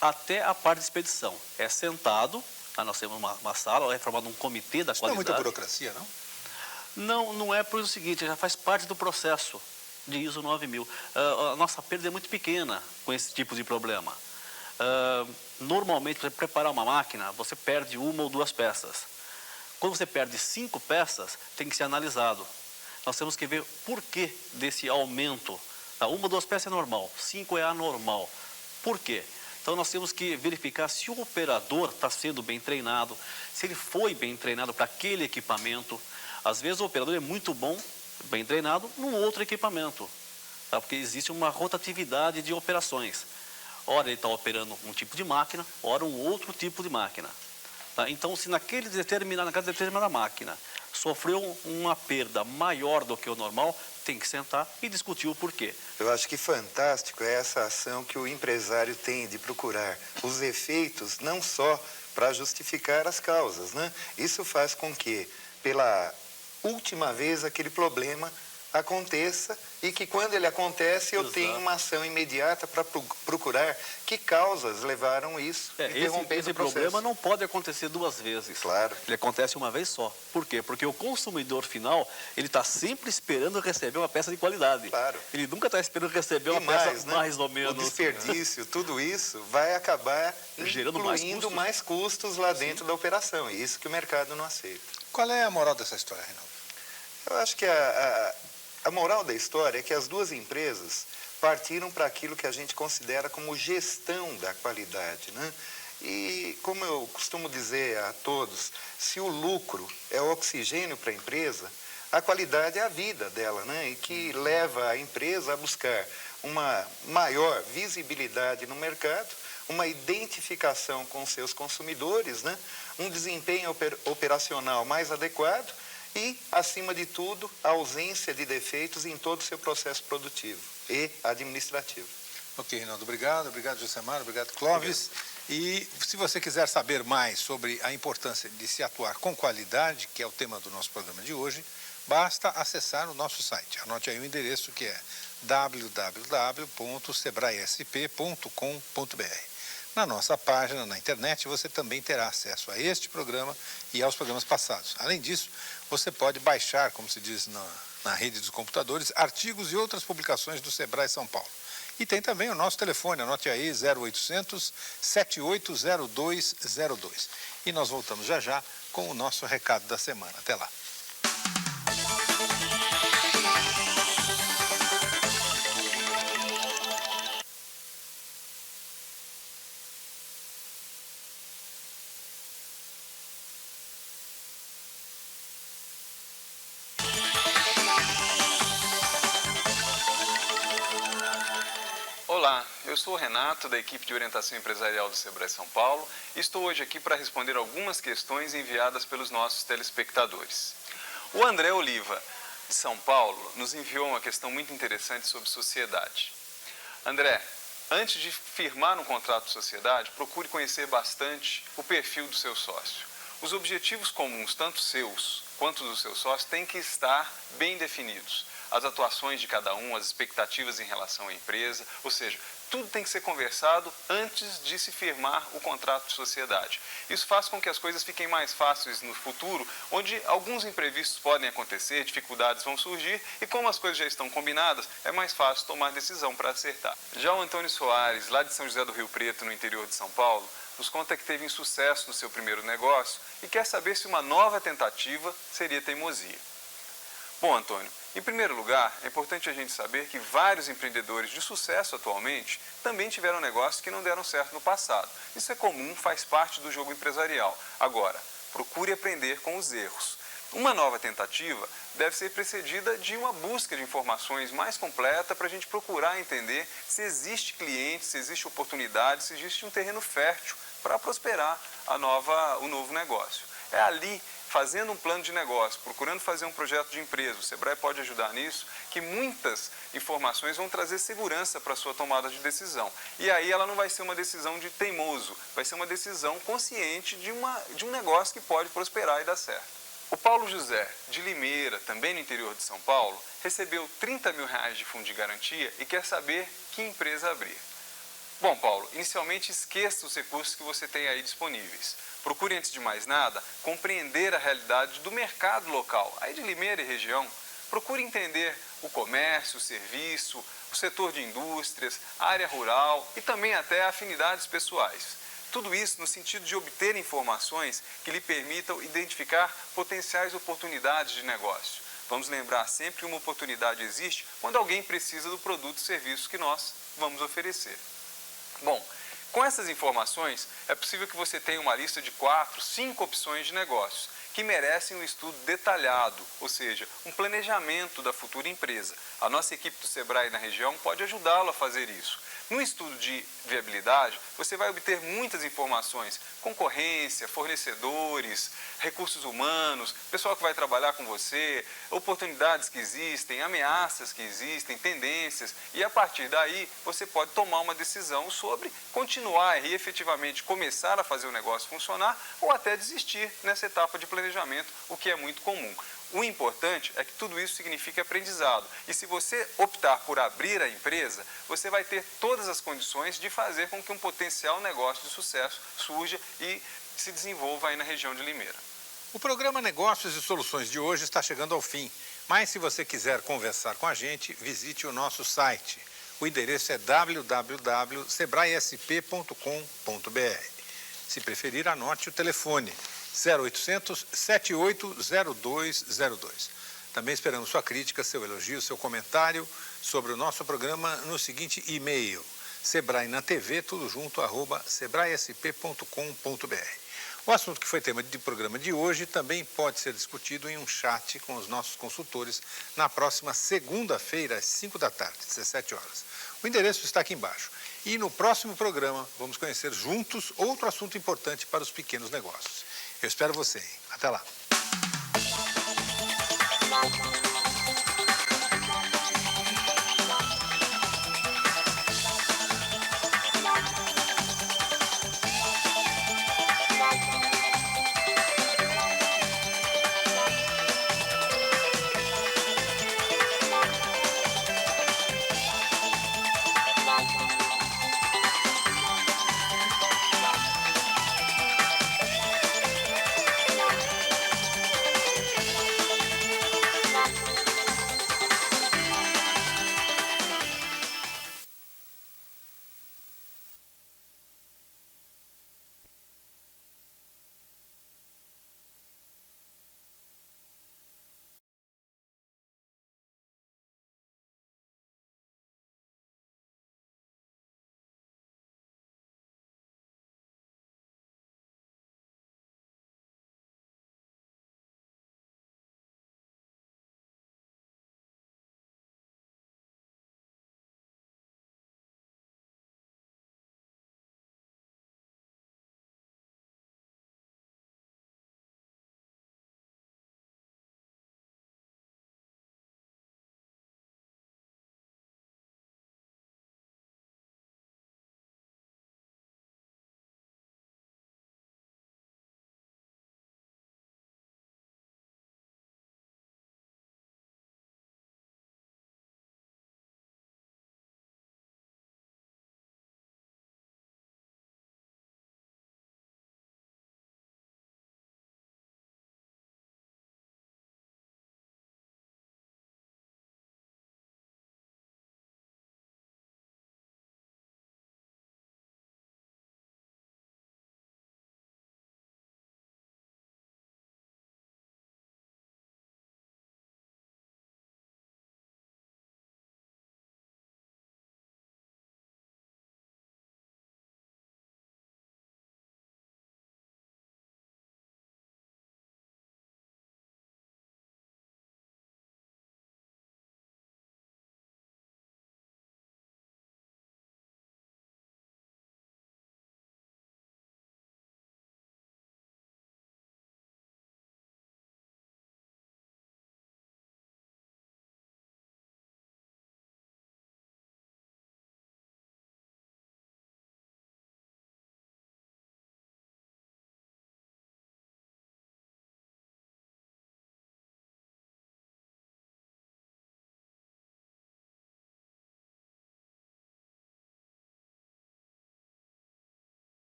até a parte de expedição. É sentado, nós temos uma sala, é formado um comitê da qualidade. Não é muita burocracia, não? Não, não é por o seguinte, já faz parte do processo de ISO 9000. A nossa perda é muito pequena com esse tipo de problema. Normalmente, para preparar uma máquina, você perde 1 ou 2 peças. Quando você perde 5 peças, tem que ser analisado. Nós temos que ver por que desse aumento. 1 ou 2 peças é normal, 5 é anormal. Por quê? Então, nós temos que verificar se o operador está sendo bem treinado, se ele foi bem treinado para aquele equipamento. Às vezes, o operador é muito bom, bem treinado, num outro equipamento, tá? Porque existe uma rotatividade de operações. Ora, ele está operando um tipo de máquina, ora, um outro tipo de máquina. Tá? Então, se naquela determinada máquina sofreu uma perda maior do que o normal, tem que sentar e discutir o porquê. Eu acho que fantástico é essa ação que o empresário tem de procurar os efeitos, não só para justificar as causas, né? Isso faz com que, pela última vez, aquele problema aconteça e que, quando ele acontece, eu tenho uma ação imediata para procurar que causas levaram isso, Esse problema não pode acontecer 2 vezes. Claro. Ele acontece uma vez só. Por quê? Porque o consumidor final, ele está sempre esperando receber uma peça de qualidade. Claro. Ele nunca está esperando receber uma peça mais ou menos... O desperdício, tudo isso vai acabar gerando incluindo mais custos lá dentro da operação. E isso que o mercado não aceita. Qual é a moral dessa história, Reinaldo? Eu acho que a moral da história é que as duas empresas partiram para aquilo que a gente considera como gestão da qualidade, né? E, como eu costumo dizer a todos, se o lucro é o oxigênio para a empresa, a qualidade é a vida dela, né? E que leva a empresa a buscar uma maior visibilidade no mercado, uma identificação com seus consumidores, né? Um desempenho operacional mais adequado e, acima de tudo, a ausência de defeitos em todo o seu processo produtivo e administrativo. Ok, Reinaldo, obrigado. Obrigado, Josemar. Obrigado, Clóvis. E se você quiser saber mais sobre a importância de se atuar com qualidade, que é o tema do nosso programa de hoje, basta acessar o nosso site. Anote aí o endereço, que é www.sebraesp.com.br. Na nossa página, na internet, você também terá acesso a este programa e aos programas passados. Além disso, você pode baixar, como se diz na rede dos computadores, artigos e outras publicações do Sebrae São Paulo. E tem também o nosso telefone, anote aí, 0800 780202. E nós voltamos já já com o nosso recado da semana. Até lá. Olá, eu sou o Renato, da equipe de orientação empresarial do Sebrae São Paulo, e estou hoje aqui para responder algumas questões enviadas pelos nossos telespectadores. O André Oliva, de São Paulo, nos enviou uma questão muito interessante sobre sociedade. André, antes de firmar um contrato de sociedade, procure conhecer bastante o perfil do seu sócio. Os objetivos comuns, tanto seus quanto dos seus sócios, têm que estar bem definidos. As atuações de cada um, as expectativas em relação à empresa, ou seja, tudo tem que ser conversado antes de se firmar o contrato de sociedade. Isso faz com que as coisas fiquem mais fáceis no futuro, onde alguns imprevistos podem acontecer, dificuldades vão surgir, e como as coisas já estão combinadas, é mais fácil tomar decisão para acertar. Já o Antônio Soares, lá de São José do Rio Preto, no interior de São Paulo, nos conta que teve insucesso no seu primeiro negócio e quer saber se uma nova tentativa seria teimosia. Bom, Antônio, em primeiro lugar, é importante a gente saber que vários empreendedores de sucesso atualmente também tiveram negócios que não deram certo no passado. Isso é comum, faz parte do jogo empresarial. Agora, procure aprender com os erros. Uma nova tentativa deve ser precedida de uma busca de informações mais completa para a gente procurar entender se existe cliente, se existe oportunidade, se existe um terreno fértil para prosperar o novo negócio. É ali fazendo um plano de negócio, procurando fazer um projeto de empresa, o Sebrae pode ajudar nisso, que muitas informações vão trazer segurança para a sua tomada de decisão. E aí ela não vai ser uma decisão de teimoso, vai ser uma decisão consciente de um negócio que pode prosperar e dar certo. O Paulo José, de Limeira, também no interior de São Paulo, recebeu R$30 mil de fundo de garantia e quer saber que empresa abrir. Bom, Paulo, inicialmente esqueça os recursos que você tem aí disponíveis. Procure, antes de mais nada, compreender a realidade do mercado local, aí de Limeira e região. Procure entender o comércio, o serviço, o setor de indústrias, a área rural e também até afinidades pessoais. Tudo isso no sentido de obter informações que lhe permitam identificar potenciais oportunidades de negócio. Vamos lembrar sempre que uma oportunidade existe quando alguém precisa do produto ou serviço que nós vamos oferecer. Bom, com essas informações, é possível que você tenha uma lista de 4, 5 opções de negócios que merecem um estudo detalhado, ou seja, um planejamento da futura empresa. A nossa equipe do Sebrae na região pode ajudá-lo a fazer isso. No estudo de viabilidade, você vai obter muitas informações, concorrência, fornecedores, recursos humanos, pessoal que vai trabalhar com você, oportunidades que existem, ameaças que existem, tendências, e a partir daí você pode tomar uma decisão sobre continuar e efetivamente começar a fazer o negócio funcionar ou até desistir nessa etapa de planejamento, o que é muito comum. O importante é que tudo isso signifique aprendizado. E se você optar por abrir a empresa, você vai ter todas as condições de fazer com que um potencial negócio de sucesso surja e se desenvolva aí na região de Limeira. O programa Negócios e Soluções de hoje está chegando ao fim. Mas se você quiser conversar com a gente, visite o nosso site. O endereço é www.sebraesp.com.br. Se preferir, anote o telefone 0800 780202. Também esperamos sua crítica, seu elogio, seu comentário sobre o nosso programa no seguinte e-mail: sebraenatv, tudo junto, @sebraesp.com.br. O assunto que foi tema de programa de hoje também pode ser discutido em um chat com os nossos consultores na próxima segunda-feira, às 5 da tarde, 17 horas. O endereço está aqui embaixo. E no próximo programa vamos conhecer juntos outro assunto importante para os pequenos negócios. Eu espero você, hein? Até lá.